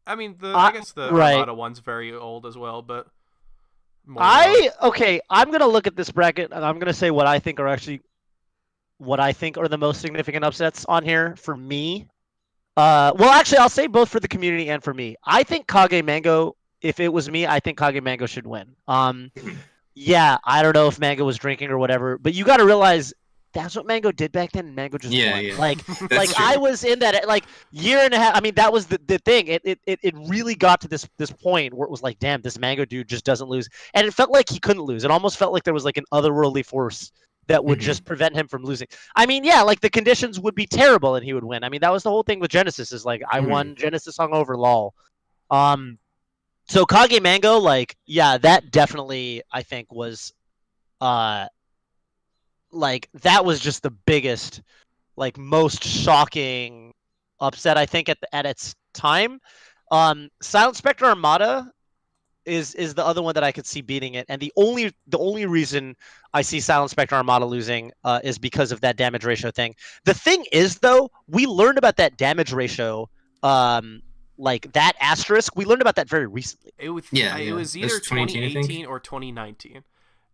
guess the Armada one's very old as well, but... I'm gonna look at this bracket and I'm gonna say what I think are the most significant upsets on here for me. I'll say both for the community and for me. I think Kage Mango. If it was me, I think Kage Mango should win. I don't know if Mango was drinking or whatever, but you got to realize that's what Mango did back then. And Mango just won. Yeah. Like I was in that like year and a half. I mean, that was the thing. It really got to this point where it was like, damn, this Mango dude just doesn't lose, and it felt like he couldn't lose. It almost felt like there was like an otherworldly force that would just prevent him from losing. I mean, like the conditions would be terrible and he would win. I mean, that was the whole thing with Genesis. Is like I won Genesis hungover, lol. So Kage Mango, like, that definitely I think was, like that was just the biggest, like most shocking upset I think at its time. Silent Spectre Armada is the other one that I could see beating it, and the only reason I see Silent Spectre Armada losing is because of that damage ratio thing. The thing is, though, we learned about that damage ratio. Like that asterisk, we learned about that very recently. It was either 2018 or 2019.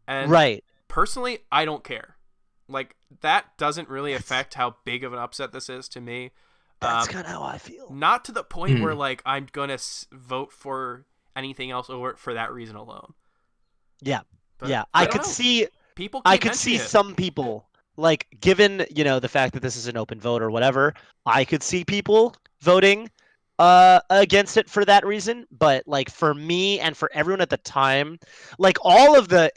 And right. Personally, I don't care. Like that doesn't really affect how big of an upset this is to me. That's kind of how I feel. Not to the point where like I'm gonna vote for anything else over for that reason alone. Yeah, but yeah. I could see people. I could see some people, like, given the fact that this is an open vote or whatever, I could see people voting against it for that reason. But like for me and for everyone at the time, like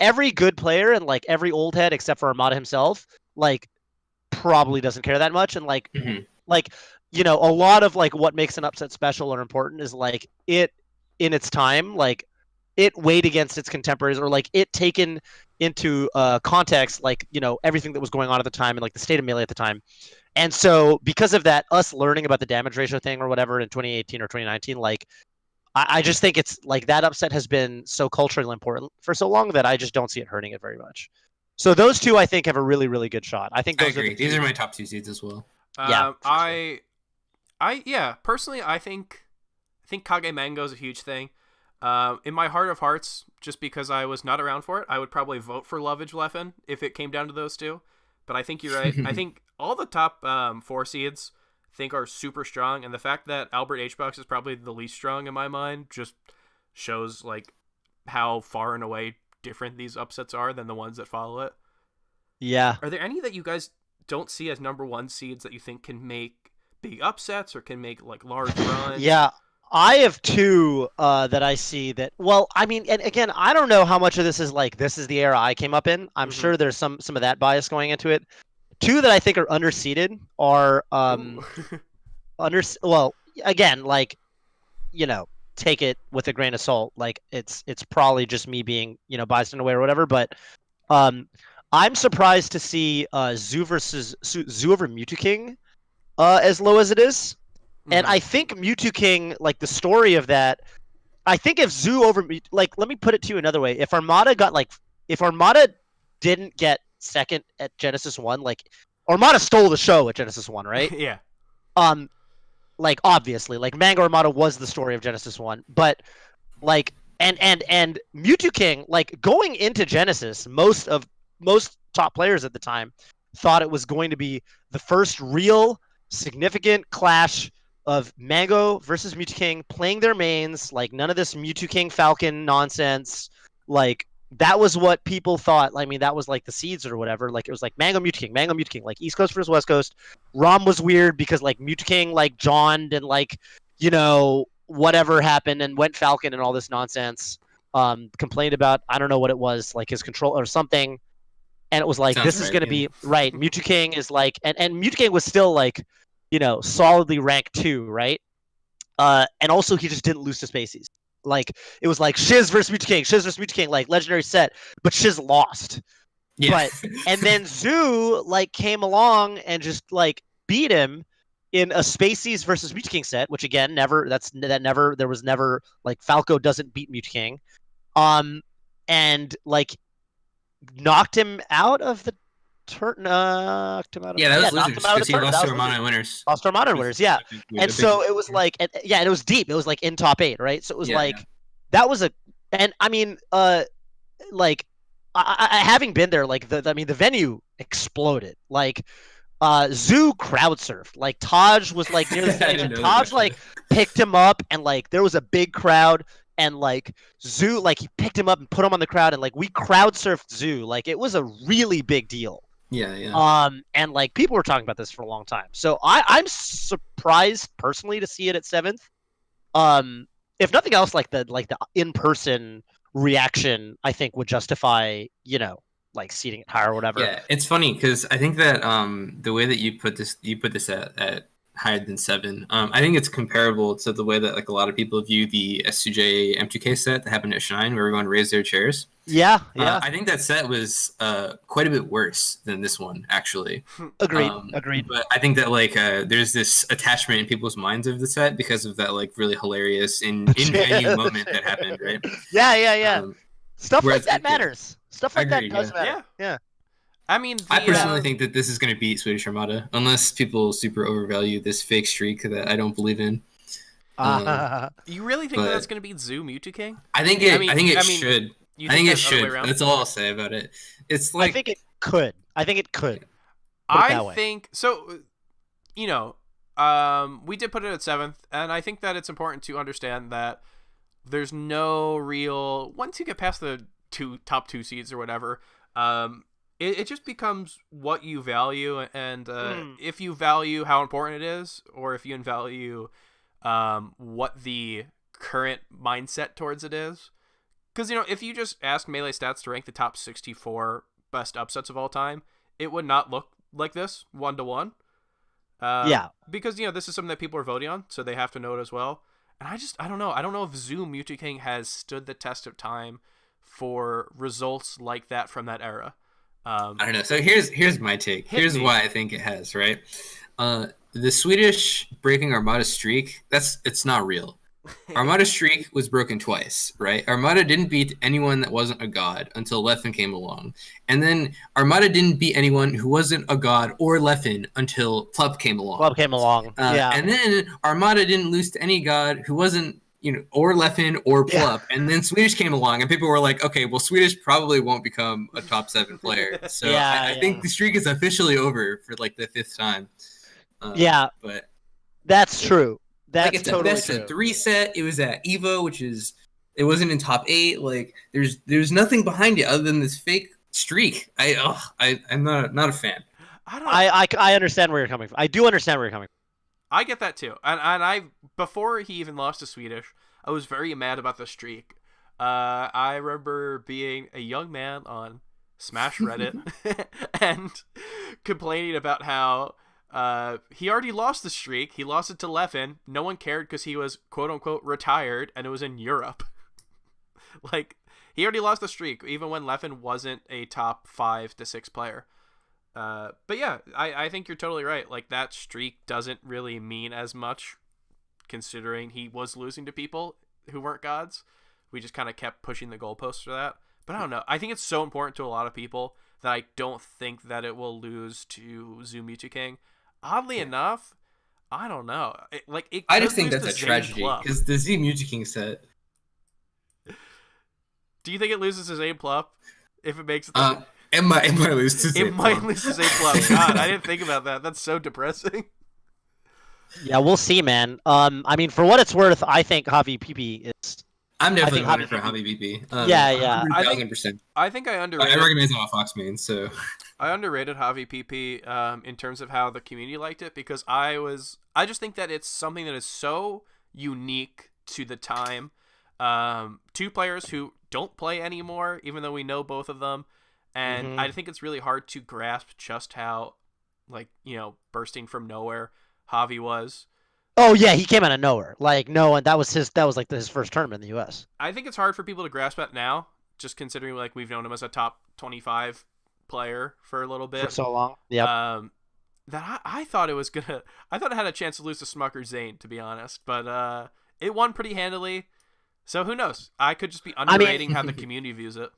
every good player and like every old head except for Armada himself, like probably doesn't care that much. And like a lot of like what makes an upset special or important is like it in its time, like it weighed against its contemporaries, or like it taken into context, like everything that was going on at the time and like the state of Melee at the time. And so because of that, us learning about the damage ratio thing or whatever in 2018 or 2019, like I just think it's like that upset has been so culturally important for so long that I just don't see it hurting it very much. So those two, I think, have a really, really good shot. I think I those agree. are These are my top 2 seeds as well. Yeah, yeah, personally, I think Kage Mango is a huge thing. In my heart of hearts, just because I was not around for it, I would probably vote for Lovage Leffen if it came down to those two. But I think you're right. I think all the top 4 seeds are super strong, and the fact that Albert H-Box is probably the least strong in my mind just shows like how far and away different these upsets are than the ones that follow it. Yeah. Are there any that you guys don't see as number 1 seeds that you think can make big upsets or can make like large runs? Yeah. I have 2 that I see that. Well, I mean, and again, I don't know how much of this is like this is the era I came up in. I'm sure there's some of that bias going into it. 2 that I think are underseeded are well, again, like take it with a grain of salt. Like it's probably just me being biased in a way or whatever. But I'm surprised to see Zoo over Mewtwo King as low as it is. And I think Mewtwo King, like the story of that, I think if Zoo over, like, let me put it to you another way. If Armada didn't get second at Genesis 1, like, Armada stole the show at Genesis 1, right? Yeah. Like, obviously, like, Mango Armada was the story of Genesis 1, but, like, and Mewtwo King, like, going into Genesis, most top players at the time thought it was going to be the first real significant clash of Mango versus Mewtwo King, playing their mains, like none of this Mewtwo King Falcon nonsense. Like that was what people thought. I mean, that was like the seeds or whatever. Like it was like Mango Mewtwo King, like East Coast versus West Coast. ROM was weird because like Mewtwo King like johned and like whatever happened and went Falcon and all this nonsense. Complained about I don't know what it was, like his control or something. And it was like, Sounds this is right, going to yeah. be right. Mewtwo King is like, and Mewtwo King was still like, solidly ranked 2, right? And also he just didn't lose to Spaceys. Like it was like Shiz versus Mewtwo King, like legendary set, but Shiz lost. Yeah. But and then Zoo like came along and just like beat him in a Spaceys versus Mewtwo King set, which again there was never like Falco doesn't beat Mewtwo King. And like knocked him out of the knocked him out of Yeah, that was knocked losers him out of because the he tournament. lost That to was Armada losers. winners. Lost to Armada winners, yeah. And so it was like, and it was deep. It was like in top 8, right? So it was that was and I mean, like, I having been there, like the venue exploded. Like, Zoo crowd surfed. Like Taj was like near the stage, and Taj like picked him up, and like there was a big crowd, and like Zoo like he picked him up and put him on the crowd, and like we crowd surfed Zoo. Like it was a really big deal. Yeah. And like people were talking about this for a long time. So I'm surprised personally to see it at 7th. If nothing else, like the in-person reaction, I think would justify, like seating it higher or whatever. Yeah, it's funny because I think that the way that you put this at higher than 7. I think it's comparable to the way that like a lot of people view the S2J M2K set that happened at Shine, where everyone raised their chairs. Yeah. I think that set was quite a bit worse than this one, actually. Agreed. But I think that like there's this attachment in people's minds of the set because of that like really hilarious in venue moment that happened, right? Yeah. Stuff like that yeah. matters. Stuff like that does matter. Yeah. I mean, I personally think that this is going to beat Swedish Armada, unless people super overvalue this fake streak that I don't believe in. You really think that's going to beat Zoo Mewtwo King? I think it should. I think it should. That's all I'll say about it. It's like I think it could. I think so. We did put it at 7th, and I think that it's important to understand that there's no real once you get past the top 2 seeds or whatever. It just becomes what you value, and if you value how important it is, or if you value what the current mindset towards it is. Because, if you just ask Melee Stats to rank the top 64 best upsets of all time, it would not look like this 1-to-1. Yeah. Because, this is something that people are voting on, so they have to know it as well. And I don't know. I don't know if Zoom Mewtwo King has stood the test of time for results like that from that era. I don't know. So here's my take. Here's why I think it has, right? The Swedish breaking Armada streak, it's not real. Armada streak was broken twice, right? Armada didn't beat anyone that wasn't a god until Leffen came along. And then Armada didn't beat anyone who wasn't a god or Leffen until Plup came along. And then Armada didn't lose to any god who wasn't, or Leffen or Plup. Yeah. And then Swedish came along and people were like, okay, well, Swedish probably won't become a top 7 player. So I think the streak is officially over for like the 5th time. But that's true. That's it's totally a best of 3 set. It was at Evo, it wasn't in top 8. Like there's nothing behind it other than this fake streak. I'm not a fan. I understand where you're coming from. I do understand where you're coming from. I get that too. And I before he even lost to Swedish, I was very mad about the streak. I remember being a young man on Smash Reddit and complaining about how he already lost the streak. He lost it to Leffen. No one cared because he was quote unquote retired and it was in Europe. Like, he already lost the streak even when Leffen wasn't a top 5 to 6 player. But yeah, I think you're totally right. Like, that streak doesn't really mean as much considering he was losing to people who weren't gods. We just kind of kept pushing the goalposts for that. But I don't know. I think it's so important to a lot of people that I don't think that it will lose to Zoom Mewtwo King. Oddly enough, I don't know. I just think that's a tragedy because the Z Mewtwo King set. Do you think it loses to Zane Plup if it makes it? It might lose to Zane Plup. It might lose to Zane Plup. God, I didn't think about that. That's so depressing. Yeah, we'll see, man. I mean, for what it's worth, I think Javi PP is. I'm definitely voting for Javi PP. Yeah. 1,000%. I think I underrated. I recognize how Fox main, so. I underrated Javi PP in terms of how the community liked it because I just think that it's something that is so unique to the time. 2 players who don't play anymore, even though we know both of them. And I think it's really hard to grasp just how, bursting from nowhere Javi was. Oh yeah, he came out of nowhere. Like no one. That was like his first tournament in the U.S. I think it's hard for people to grasp that now, just considering like we've known him as a top 25 player for a little bit for so long. Yeah. That I thought it was gonna. I thought it had a chance to lose to Smucker Zane, to be honest, but it won pretty handily. So who knows? I could just be underrating how the community views it.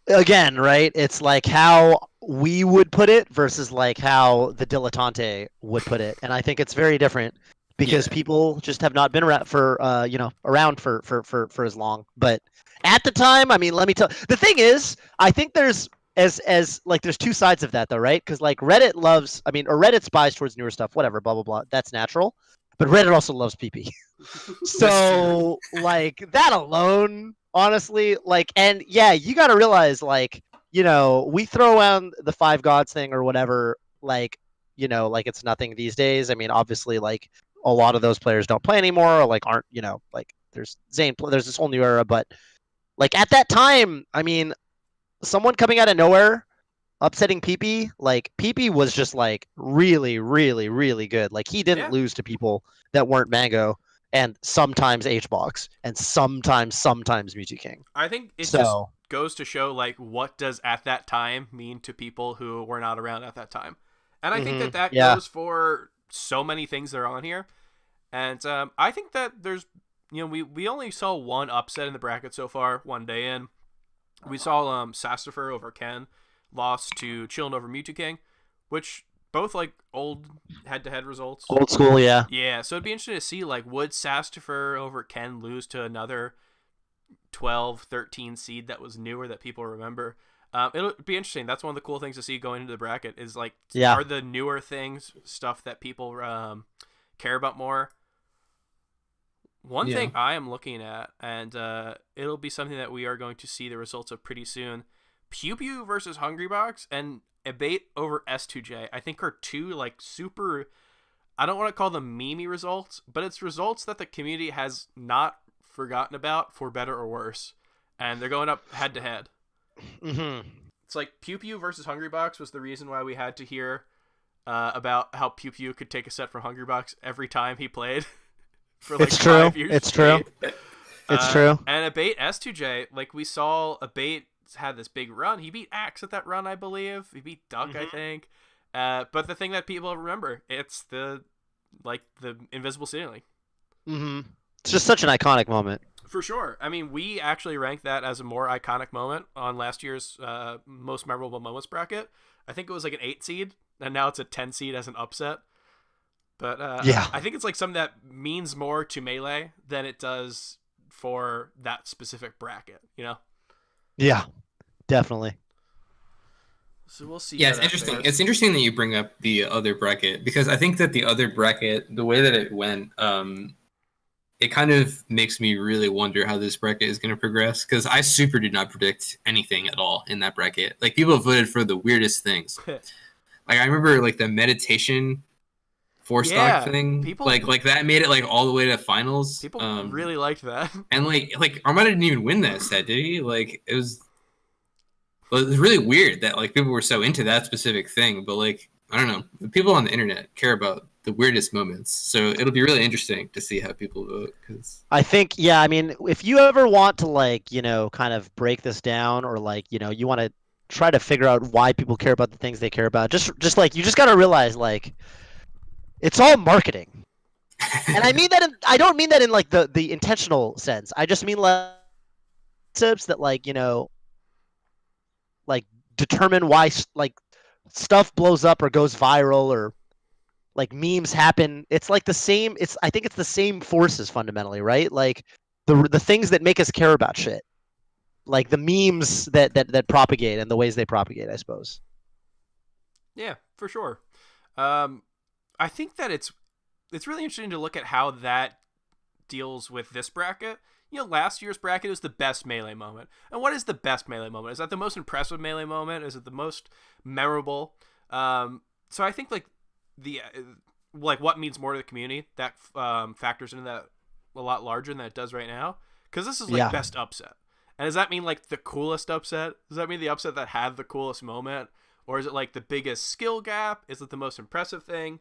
Again, right? It's like how we would put it versus like how the dilettante would put it, and I think it's very different because people just have not been around for around for as long. But at the time, I mean, let me tell. The thing is, I think there's there's 2 sides of that though, right? Because like Reddit loves, or Reddit's biased towards newer stuff, whatever, blah blah blah. That's natural. But Reddit also loves PP. So like that alone. Honestly, and yeah, you got to realize, we throw around the 5 gods thing or whatever, like it's nothing these days. I mean, obviously, a lot of those players don't play anymore, or aren't, there's Zane, there's this whole new era, but at that time, I mean, someone coming out of nowhere, upsetting PP, PP was just really, really, really good. He didn't lose to people that weren't Mango. And sometimes HBox, and sometimes Mewtwo King. I think it just goes to show, what does at that time mean to people who were not around at that time. And I think that goes for so many things that are on here. And I think that there's, we only saw one upset in the bracket so far, one day in. We saw Sastifer over Ken, lost to Chillin' over Mewtwo King, which... both old head-to-head results. Old school, yeah. Yeah, so it'd be interesting to see would Sastifer over Ken lose to another 12, 13 seed that was newer that people remember. It'll be interesting. That's one of the cool things to see going into the bracket is are the newer things stuff that people care about more. One thing I am looking at, and it'll be something that we are going to see the results of pretty soon. Pew Pew versus Hungrybox and Abate over S2J, I think are 2 super, I don't want to call them memey results, but it's results that the community has not forgotten about for better or worse. And they're going up head to head. It's Pew Pew versus Hungrybox was the reason why we had to hear about how Pew Pew could take a set from Hungrybox every time he played. for like It's true. 5 years. It's true. It's true. And Abate S2J, like we saw Abate had this big run. He beat Axe at that run, I believe. He beat Duck, I think. But the thing that people remember, it's the invisible ceiling. It's just such an iconic moment. For sure. I mean, we actually ranked that as a more iconic moment on last year's most memorable moments bracket. I think it was like an 8 seed, and now it's a 10 seed as an upset. But I think it's like something that means more to Melee than it does for that specific bracket, you know? Yeah, definitely. So we'll see. Yeah, it's interesting. It's interesting that you bring up the other bracket, because I think that the other bracket, the way that it went, it kind of makes me really wonder how this bracket is going to progress, because I super did not predict anything at all in that bracket. Like, people voted for the weirdest things. Like, I remember like the meditation 4-stock thing. People, like that made it like all the way to finals. People really liked that. And like Armada didn't even win that set, did he? Like, it was really weird that like people were so into that specific thing. But like, I don't know, the people on the internet care about the weirdest moments, so it'll be really interesting to see how people vote. Cause I think, yeah, I mean, if you ever want to like, you know, kind of break this down, or like, you know, you want to try to figure out why people care about the things they care about, just like, you just got to realize like it's all marketing. And I mean that I don't mean that in like the intentional sense. I just mean like tips that like, you know, like determine why like stuff blows up or goes viral, or like memes happen. It's like the same. I think it's the same forces fundamentally, right? Like the things that make us care about shit, like the memes that propagate and the ways they propagate, I suppose. Yeah, for sure. I think that it's really interesting to look at how that deals with this bracket. You know, last year's bracket is the best Melee moment. And what is the best Melee moment? Is that the most impressive Melee moment? Is it the most memorable? So I think like what means more to the community, that factors into that a lot larger than it does right now. Because this is like best upset. And does that mean like the coolest upset? Does that mean the upset that had the coolest moment? Or is it like the biggest skill gap? Is it the most impressive thing?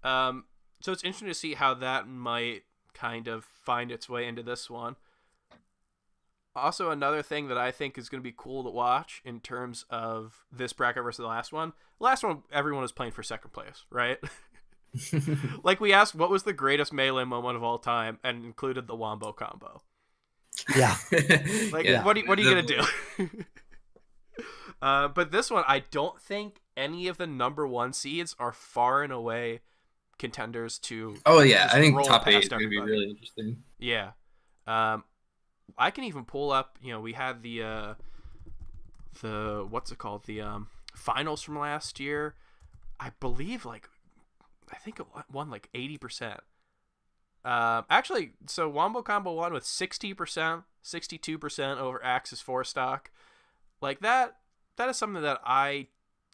So it's interesting to see how that might kind of find its way into this one. Also, another thing that I think is going to be cool to watch in terms of this bracket versus the last one. The last one, everyone was playing for second place, right? Like, we asked, what was the greatest Melee moment of all time, and included the Wombo combo. Yeah. What are you going to do? But this one, I don't think any of the number 1 seeds are far and away contenders to. Oh yeah, I think top 8 is going to be really interesting. Yeah. I can even pull up, you know, we had the what's it called, the finals from last year. I believe I think it won like 80%. Actually, so Wombo Combo won with 60%, 62% over Axis 4-stock. Like that is something that I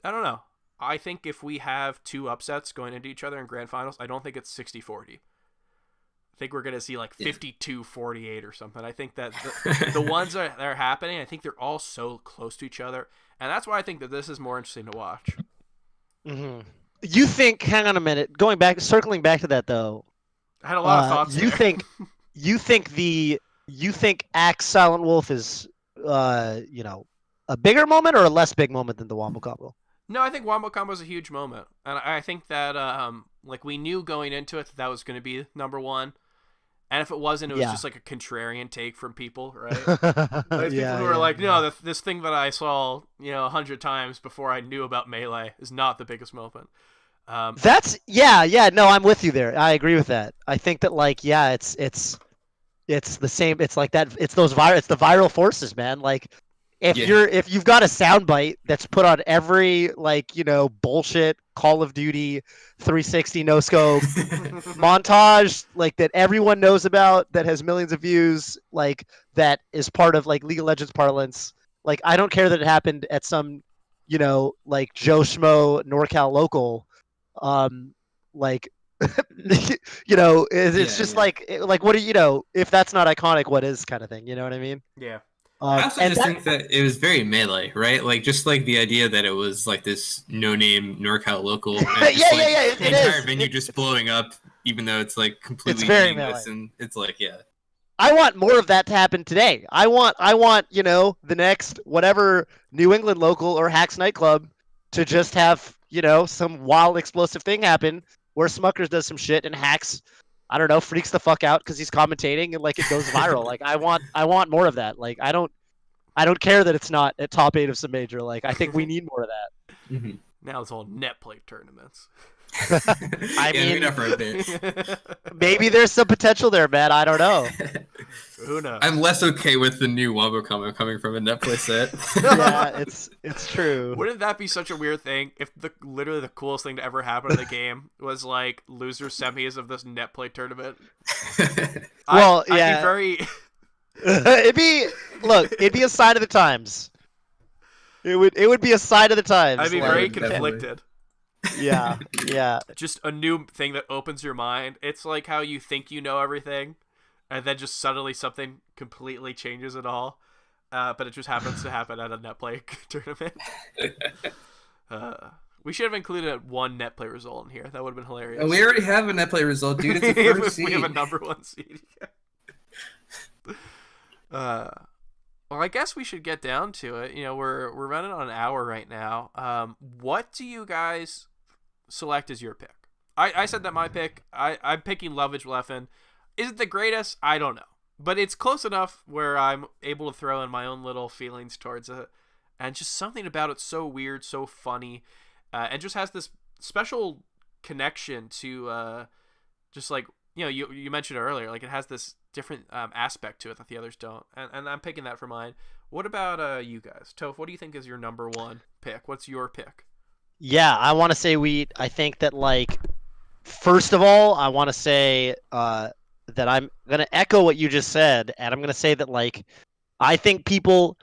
don't know. I think if we have 2 upsets going into each other in grand finals, I don't think it's 60-40. I think we're going to see like 52-48 or something. I think that the ones that are happening, I think they're all so close to each other. And that's why I think that this is more interesting to watch. Mm-hmm. You think, hang on a minute, circling back to that though. I had a lot of thoughts. You think Axe Silent Wolf is, you know, a bigger moment or a less big moment than the Wombo Combo? No, I think Wombo Combo is a huge moment. And I think that, like, we knew going into it that was going to be number 1. And if it wasn't, it was just like a contrarian take from people, right? Like, people who were like, no, this thing that I saw, you know, 100 times before I knew about Melee is not the biggest moment. No, I'm with you there. I agree with that. I think that, like, yeah, it's the same. It's like that. It's the viral forces, man. Like, if you've got a soundbite that's put on every, like, you know, bullshit Call of Duty 360 no scope montage, like, that everyone knows about, that has millions of views, like, that is part of like League of Legends parlance. Like, I don't care that it happened at some, you know, like Joe Schmo NorCal local, like, you know, it's just like what do you know? If that's not iconic, what is, kind of thing? You know what I mean? Yeah. I also think that it was very Melee, right? Like, just like the idea that it was like this no-name NorCal local, and yeah, it entire is. venue just blowing up. even though it's like completely very meaningless, and it's like, yeah. I want more of that to happen today. I want, the next whatever New England local or Hacks nightclub to just have, some wild explosive thing happen where Smuckers does some shit and Hacks, I don't know, freaks the fuck out because he's commentating and like it goes viral. Like I want more of that. Like I don't care that it's not at top 8 of some major. Like I think we need more of that. Mm-hmm. Now it's all net play tournaments. I mean, maybe not for a bit. Maybe there's some potential there, man. I don't know. Who knows? I'm less okay with the new Wombo combo coming from a net play set. Yeah, it's true. Wouldn't that be such a weird thing if literally the coolest thing to ever happen in the game was like loser semis of this net play tournament? Well, I'd yeah. be very. it'd be a sign of the times. It would be a sign of the times. I'd be like, very definitely. conflicted. Yeah. Just a new thing that opens your mind. It's like how you think you know everything, and then just suddenly something completely changes it all. But it just happens to happen at a net play tournament. We should have included one net play result in here. That would have been hilarious. We already have a net play result, dude. It's a first seed. We have a number 1 seed. Well, I guess we should get down to it. We're running on an hour right now. What do you guys select as your pick? I said that my pick. I'm picking Lovage Leffen. Is it the greatest? I don't know, but it's close enough where I'm able to throw in my own little feelings towards it, and just something about it so weird, so funny, and just has this special connection to just like you mentioned earlier, like it has this different aspect to it that the others don't, and I'm picking that for mine. What about you guys? Toph, what do you think is your number 1 pick? What's your pick? Yeah, I want to say I think that, like, first of all, I want to say that I'm gonna echo what you just said, and I'm gonna say that, like, I think people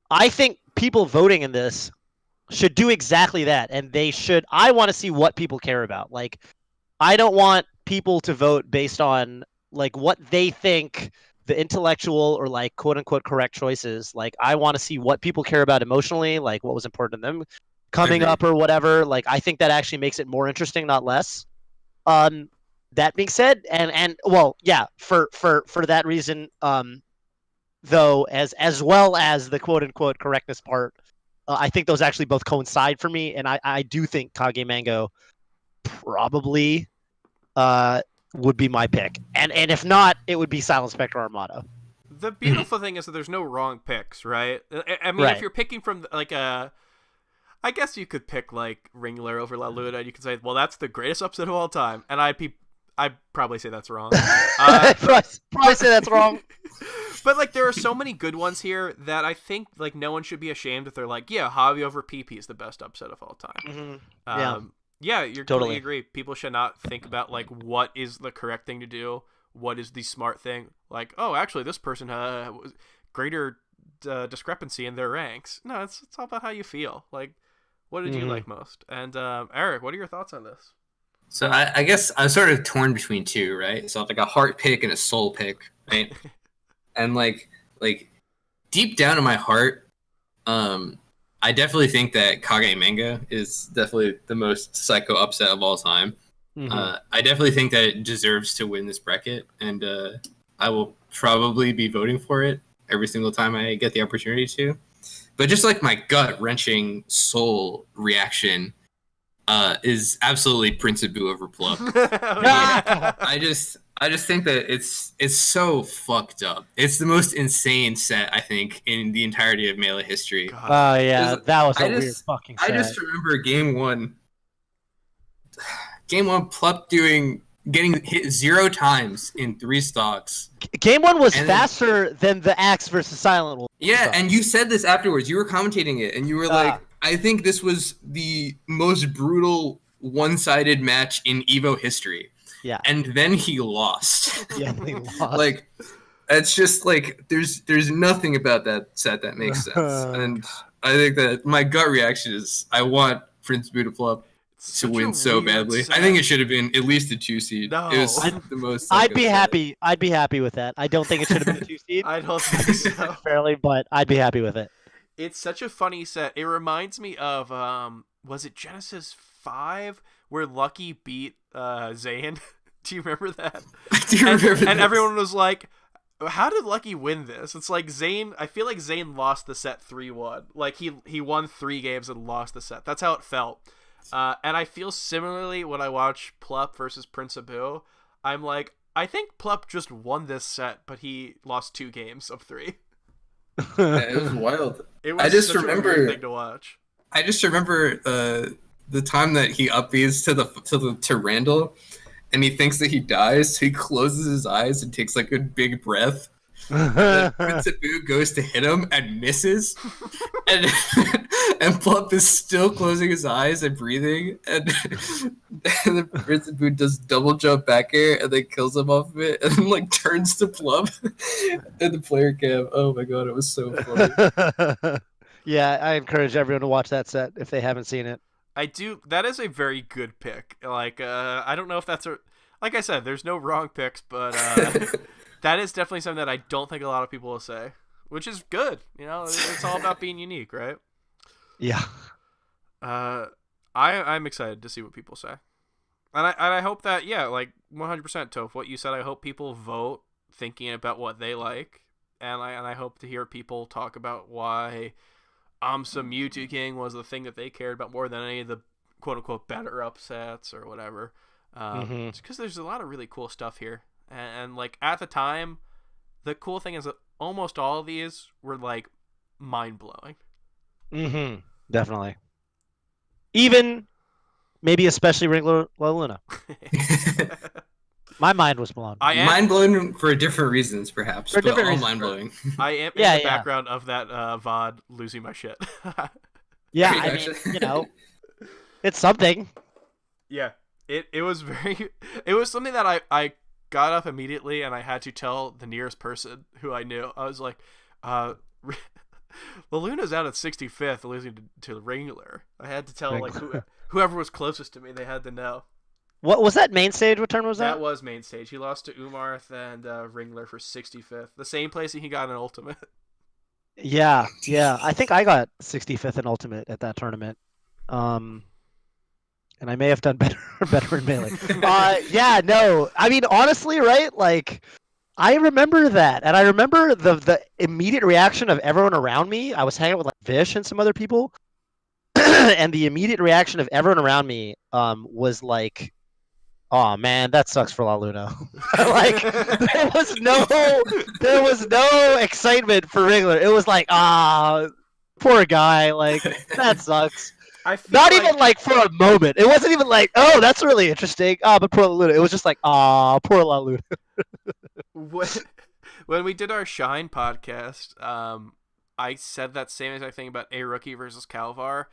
voting in this should do exactly that, and they should. I want to see what people care about. Like, I don't want people to vote based on like what they think the intellectual or like quote unquote correct choices. Like I want to see what people care about emotionally, like what was important to them coming up or whatever. Like I think that actually makes it more interesting, not less. That being said, and well, yeah, for that reason, though, as well as the quote unquote correctness part, I think those actually both coincide for me, and I do think Kage Mango probably would be my pick, and if not, it would be Silent Spectre Armada. The beautiful thing is that there's no wrong picks, right? I mean, Right. if you're picking from like I guess you could pick like Ringler over La Luna, and you could say, well, that's the greatest upset of all time, and I'd probably say that's wrong. Probably say that's wrong. But like there are so many good ones here that I think like no one should be ashamed if they're like, yeah, Javi over PP is the best upset of all time. Mm-hmm. Yeah, you're Totally. totally agree. People should not think about like what is the correct thing to do, what is the smart thing. Like, oh, actually, this person was greater discrepancy in their ranks. No, it's all about how you feel. Like, what did you like most? And Eric, what are your thoughts on this? So I guess I'm sort of torn between two, right? So I have like a heart pick and a soul pick, right? And like deep down in my heart, I definitely think that Kage Manga is definitely the most psycho upset of all time. Mm-hmm. I definitely think that it deserves to win this bracket, and I will probably be voting for it every single time I get the opportunity to. But just like my gut-wrenching soul reaction is absolutely Prince of Boo over Pluck. I just think that it's so fucked up. It's the most insane set, I think, in the entirety of Melee history. Oh yeah, that was a weird fucking set. I just remember game one, Pluck getting hit 0 times in 3 stocks. Game 1 was And faster than the Axe versus Silent Wolf. Yeah, stock. and you said this afterwards. You were commentating it, and you were like, I think this was the most brutal one-sided match in EVO history. Yeah. And then he lost. Yeah, they lost. Like, it's just like there's nothing about that set that makes sense. And I think that my gut reaction is I want Prince Boo to win so badly. Set. I think it should have been at least a 2 seed. No. It was the most. I'd be psycho happy. I'd be happy with that. I don't think it should have been a 2 seed. I don't think so. Fairly, but I'd be happy with it. It's such a funny set. It reminds me of was it Genesis 5 where Lucky beat Zayn Do you remember that? I do remember And this. everyone was like, how did Lucky win this? It's like Zayn, I feel like Zayn lost the set 3-1. Like he won 3 games and lost the set. That's how it felt. And I feel similarly when I watch Plup versus Prince Abu. I'm like, I think Plup just won this set, but he lost 2 games of 3. Yeah, it was wild. It was I just such a remember weird thing to watch. I just remember the time that he upbeats to Randall, and he thinks that he dies, so he closes his eyes and takes like a big breath. And then Prince Abu goes to hit him and misses, and Plump is still closing his eyes and breathing, and then Prince Abu does double jump back air and then kills him off of it, and then like turns to Plump in the player cam. Oh my god, it was so funny. Yeah, I encourage everyone to watch that set if they haven't seen it. I do. That is a very good pick. Like, I don't know if that's like I said, there's no wrong picks, but that is definitely something that I don't think a lot of people will say, which is good. You know, it's all about being unique, right? Yeah. I'm excited to see what people say, and I hope that like 100% Toph, what you said. I hope people vote thinking about what they like, and I hope to hear people talk about why some Mewtwo King was the thing that they cared about more than any of the quote unquote better upsets or whatever. It's because there's a lot of really cool stuff here. And like at the time, the cool thing is that almost all of these were like mind blowing. Definitely. Even maybe especially Ringler La Luna. My mind was blown. Mind blown for different reasons, perhaps. For different reasons. Mind blowing. I am in the background of that VOD losing my shit. Yeah, I mean, you know, it's something. Yeah, it was it was something that I got up immediately and I had to tell the nearest person who I knew. I was like, La Luna's out at 65th losing to Ringler. I had to tell like whoever was closest to me, they had to know. What was that main stage? What turn was that? That was main stage. He lost to Umarth and Ringler for 65th. The same place he got in Ultimate. Yeah. I think I got 65th in Ultimate at that tournament. And I may have done better in Melee. Yeah, no. I mean, honestly, right? Like, I remember that. And I remember the immediate reaction of everyone around me. I was hanging out with like Vish and some other people. And the immediate reaction of everyone around me was like, oh man, that sucks for La Luna. Like there was no excitement for Ringler. It was like, poor guy, like that sucks. Not even like for a moment. It wasn't even like, oh, that's really interesting. But poor La Luna. It was just like, poor La Luna. When we did our Shine podcast, I said that same exact thing about A Rookie versus Calvar.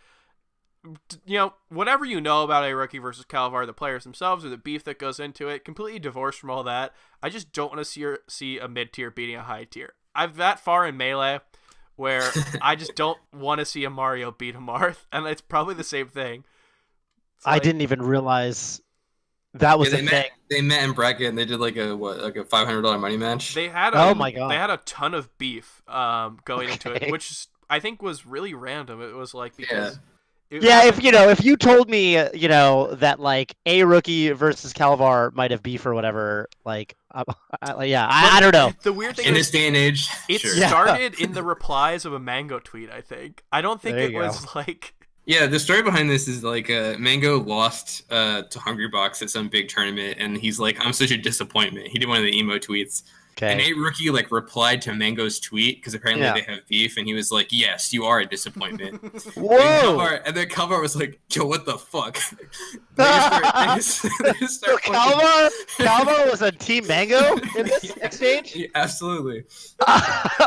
You know, whatever you know about A Rookie versus Calvar, the players themselves or the beef that goes into it, completely divorced from all that. I just don't want to see a mid tier beating a high tier. I'm that far in Melee where I just don't want to see a Mario beat a Marth, and it's probably the same thing. I didn't even realize that was the thing. They met in bracket and they did like a $500 money match. They had my god. They had a ton of beef going into it, which I think was really random. It was like because. Yeah. If you told me, that like A Rookie versus Calvar might have beef or whatever, like, I don't know. The weird thing in is, this day and age, it started in the replies of a Mango tweet. I think. I don't think it was like. Yeah, the story behind this is like Mango lost to Hungrybox at some big tournament, and he's like, "I'm such a disappointment." He did one of the emo tweets. Okay. And A Rookie like replied to Mango's tweet because apparently they have beef, and he was like, "Yes, you are a disappointment." Whoa! And then Calvar was like, "Joe, what the fuck?" So Calvar was on Team Mango in this exchange? Yeah, absolutely.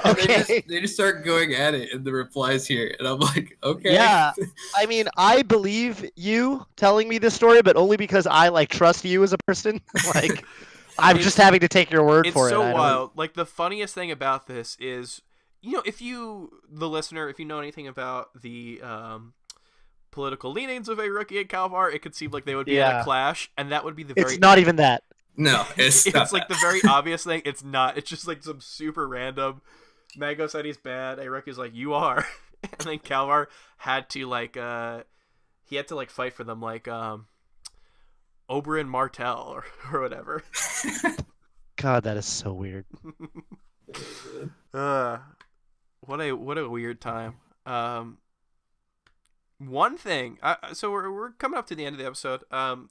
Okay. They just start going at it in the replies here, and I'm like, okay. Yeah, I mean, I believe you telling me this story, but only because I like trust you as a person. Like. I'm just having to take your word for it. It's so wild. Like, the funniest thing about this is, if the listener, if you know anything about the political leanings of A Rookie and Calvar, it could seem like they would be in a clash, and that would be the very... It's not even that. No, it's like the very obvious thing. It's not. It's just like some super random... Mango said he's bad. A Rookie's like, you are. And then Calvar had to, like, fight for them, like, Oberyn Martell or whatever. God, that is so weird. What a weird time. One thing. So we're coming up to the end of the episode.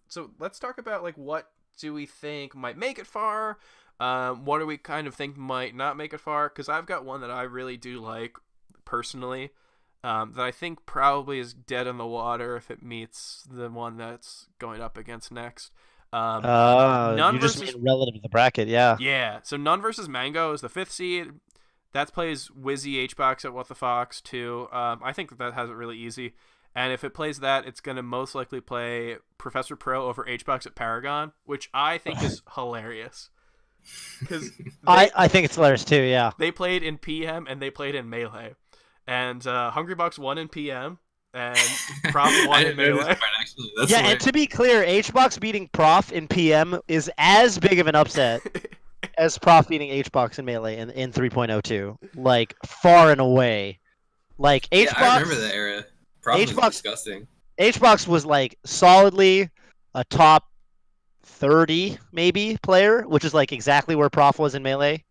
So let's talk about like what do we think might make it far. What do we kind of think might not make it far? Because I've got one that I really do like personally. That I think probably is dead in the water if it meets the one that's going up against next. None you just versus mean relative to the bracket, yeah. yeah. So None versus Mango is the 5th seed. That plays Wizzy HBox at What the Fox too. I think that has it really easy. And if it plays that, it's going to most likely play Professor Pro over HBox at Paragon, which I think is hilarious. Because I think it's hilarious too, yeah. they played in PM and they played in Melee. And Hungrybox won in PM, and Prof won in Melee. Part, actually. That's yeah, and to be clear, HBox beating Prof in PM is as big of an upset as Prof beating HBox in Melee in 3.02. Like, far and away. Like, HBox... Yeah, I remember that era. Prof was disgusting. HBox was, like, solidly a top 30, maybe, player, which is, like, exactly where Prof was in Melee.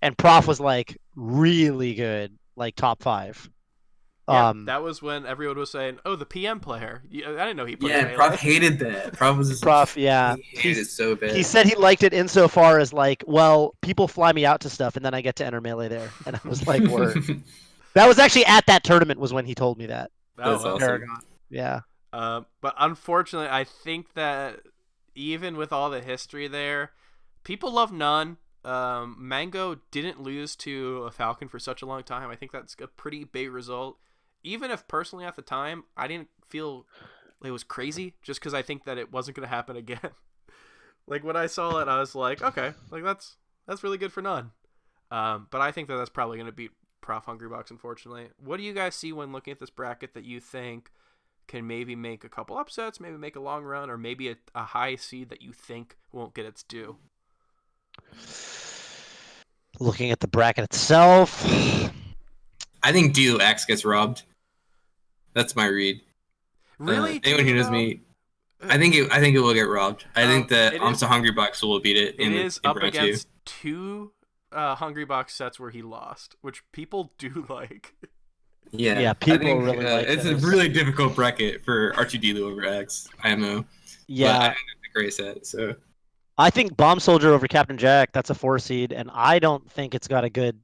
And Prof was, like, really good. Like top 5. Yeah, that was when everyone was saying, "Oh, the PM player." I didn't know he played. Yeah, Prof hated that. Prof was yeah. He hated it so bad. He said he liked it insofar as like, well, people fly me out to stuff, and then I get to enter Melee there, and I was like, word. That was actually at that tournament was when he told me that. That's awesome. Paragon. Yeah. But unfortunately, I think that even with all the history there, people love None. Mango didn't lose to a Falcon for such a long time. I think that's a pretty big result. Even if personally at the time, I didn't feel it was crazy just because I think that it wasn't going to happen again. Like when I saw it, I was like, okay, like that's really good for None. But I think that that's probably going to beat Prof Hungrybox, unfortunately. What do you guys see when looking at this bracket that you think can maybe make a couple upsets, maybe make a long run, or maybe a high seed that you think won't get its due? Looking at the bracket itself, I think Dio X gets robbed. That's my read. Really? Anyone who knows me, I think it will get robbed. I think that Amsa Hungrybox will beat it. It is up against 2 Hungrybox sets where he lost, which people do like. Yeah, people really like it's a really difficult bracket for R2D2 over X, IMO. Yeah. But I think it's a great set, so. I think Bomb Soldier over Captain Jack, that's a 4 seed, and I don't think it's got a good...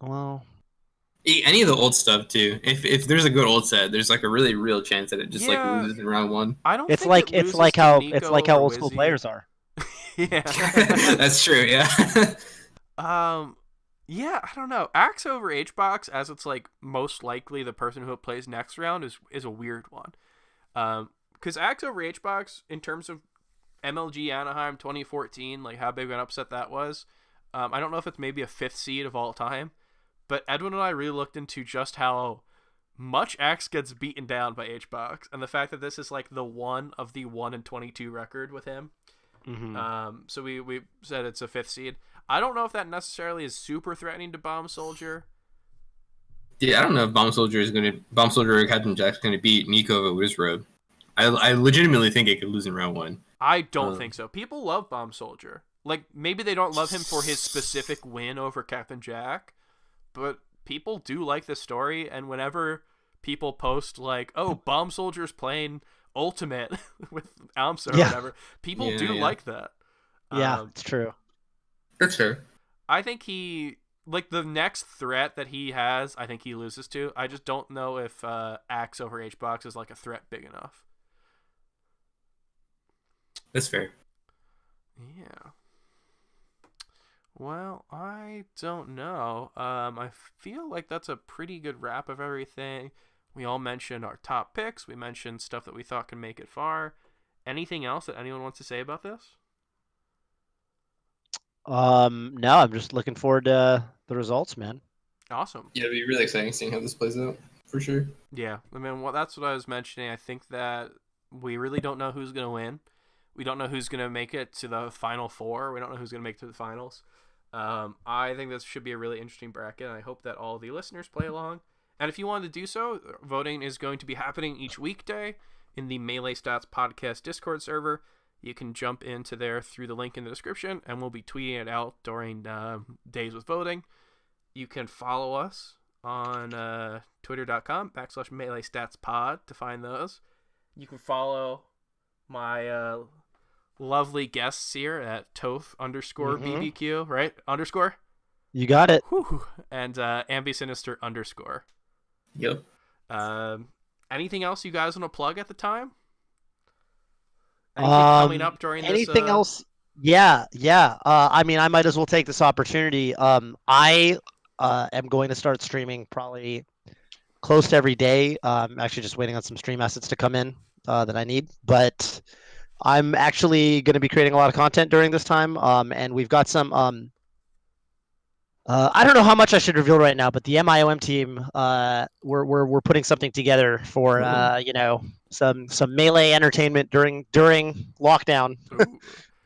Well... Any of the old stuff, too. If there's a good old set, there's like a really real chance that it just like loses in round 1. I don't it's think like it it's like how old school Wizzy. players are. Yeah. That's true, yeah. Yeah, I don't know. Axe over HBox, as it's like most likely the person who plays next round, is a weird one. Because Axe over HBox, in terms of MLG Anaheim 2014, like how big of an upset that was, I don't know if it's maybe a 5th seed of all time, but Edwin and I really looked into just how much Axe gets beaten down by HBox, and the fact that this is like the 1 of the 1-22 record with him. Mm-hmm. So we said it's a 5th seed. I don't know if that necessarily is super threatening to Bomb Soldier. Yeah, I don't know if Bomb Soldier or Captain Jack's gonna beat Nico over Wizrobe. I legitimately think it could lose in round 1. I don't think so. People love Bomb Soldier. Like, maybe they don't love him for his specific win over Captain Jack, but people do like the story, and whenever people post, like, oh, Bomb Soldier's playing Ultimate with AMSA or whatever, people do like that. Yeah, it's true. That's fair. I think he, like, the next threat that he has, I think he loses to. I just don't know if Axe over HBox is, like, a threat big enough. That's fair. Yeah. Well, I don't know. I feel like that's a pretty good wrap of everything. We all mentioned our top picks. We mentioned stuff that we thought can make it far. Anything else that anyone wants to say about this? No, I'm just looking forward to the results, man. Awesome. Yeah, it'll be really exciting seeing how this plays out, for sure. Yeah, I mean, well, that's what I was mentioning. I think that we really don't know who's going to win. We don't know who's going to make it to the Final Four. We don't know who's going to make it to the finals. I think this should be a really interesting bracket, and I hope that all the listeners play along. And if you want to do so, voting is going to be happening each weekday in the Melee Stats Podcast Discord server. You can jump into there through the link in the description, and we'll be tweeting it out during days with voting. You can follow us on twitter.com/MeleeStatsPod to find those. You can follow my lovely guests here at Toph _BBQ, right? Underscore? You got it. Whew. And Ambisinister _. Yep. Anything else you guys want to plug at the time? Anything coming up during anything this? Else? Yeah. I mean, I might as well take this opportunity. I am going to start streaming probably close to every day. I'm actually just waiting on some stream assets to come in that I need, but I'm actually going to be creating a lot of content during this time. And we've got some. I don't know how much I should reveal right now, but the MIOM team, we're putting something together for some melee entertainment during lockdown.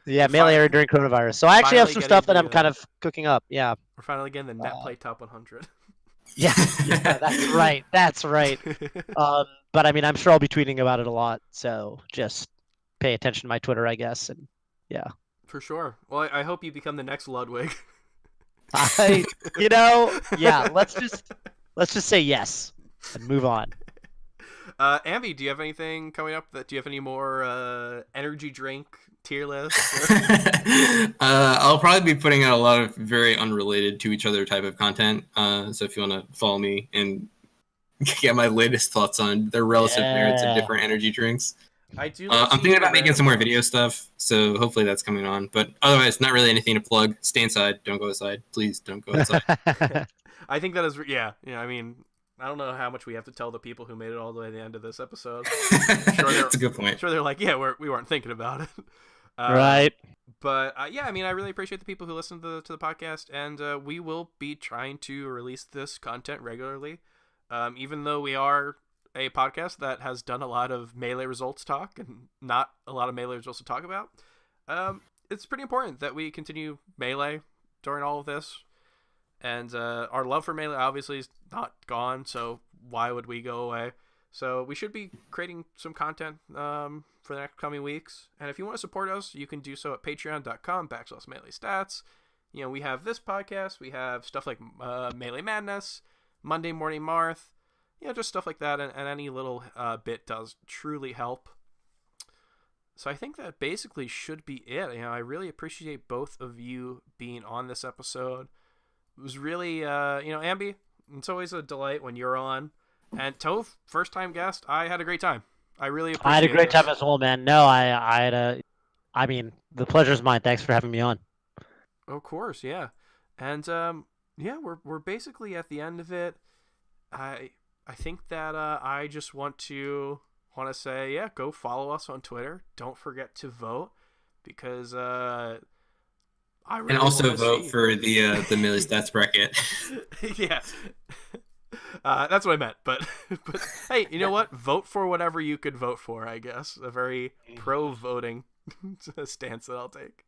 Yeah, melee area during coronavirus. So I actually have some stuff that I'm kind of cooking up. Yeah. We're finally getting the net play top 100. Yeah, that's right. That's right. But I mean, I'm sure I'll be tweeting about it a lot. So just pay attention to my Twitter, I guess. And yeah. For sure. Well, I hope you become the next Ludwig. Yeah. Let's just say yes and move on. Ambi, do you have anything coming up? Do you have any more energy drink tier list? I'll probably be putting out a lot of very unrelated to each other type of content. So if you want to follow me and get my latest thoughts on the relative merits of different energy drinks. I do. I'm thinking about making some more video stuff, so hopefully that's coming on. But otherwise, not really anything to plug. Stay inside. Don't go outside. Please don't go outside. I think that is, yeah. I mean, I don't know how much we have to tell the people who made it all the way to the end of this episode. That's a good point. I'm sure they're like, yeah, we weren't thinking about it. Right. But yeah, I mean, I really appreciate the people who listen to the podcast, and we will be trying to release this content regularly. Even though we are a podcast that has done a lot of melee results talk and not a lot of melee results to talk about, it's pretty important that we continue melee during all of this. And our love for melee obviously is not gone, so why would we go away? So we should be creating some content for the next coming weeks. And if you want to support us, you can do so at patreon.com/MeleeStats. We have this podcast. We have stuff like Melee Madness, Monday Morning Marth, just stuff like that. And any little bit does truly help. So I think that basically should be it. I really appreciate both of you being on this episode. It was really, Ambi, it's always a delight when you're on. And Toph, first time guest, I had a great time. I really appreciate it. I had a great time as well, man. No, I mean, the pleasure's mine. Thanks for having me on. Of course, yeah. And, we're basically at the end of it. I think that I just want to say, yeah, go follow us on Twitter. Don't forget to vote because I really and also vote for the Melee Stats bracket. Yeah. That's what I meant, but hey, you know what? Vote for whatever you could vote for, I guess. A very pro-voting stance that I'll take.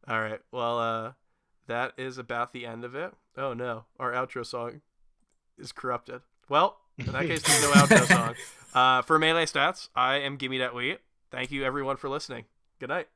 All right, well, that is about the end of it. Oh no, our outro song is corrupted. Well, in that case, there's no outro song. For Melee Stats, I am Gimme That Wheat. Thank you, everyone, for listening. Good night.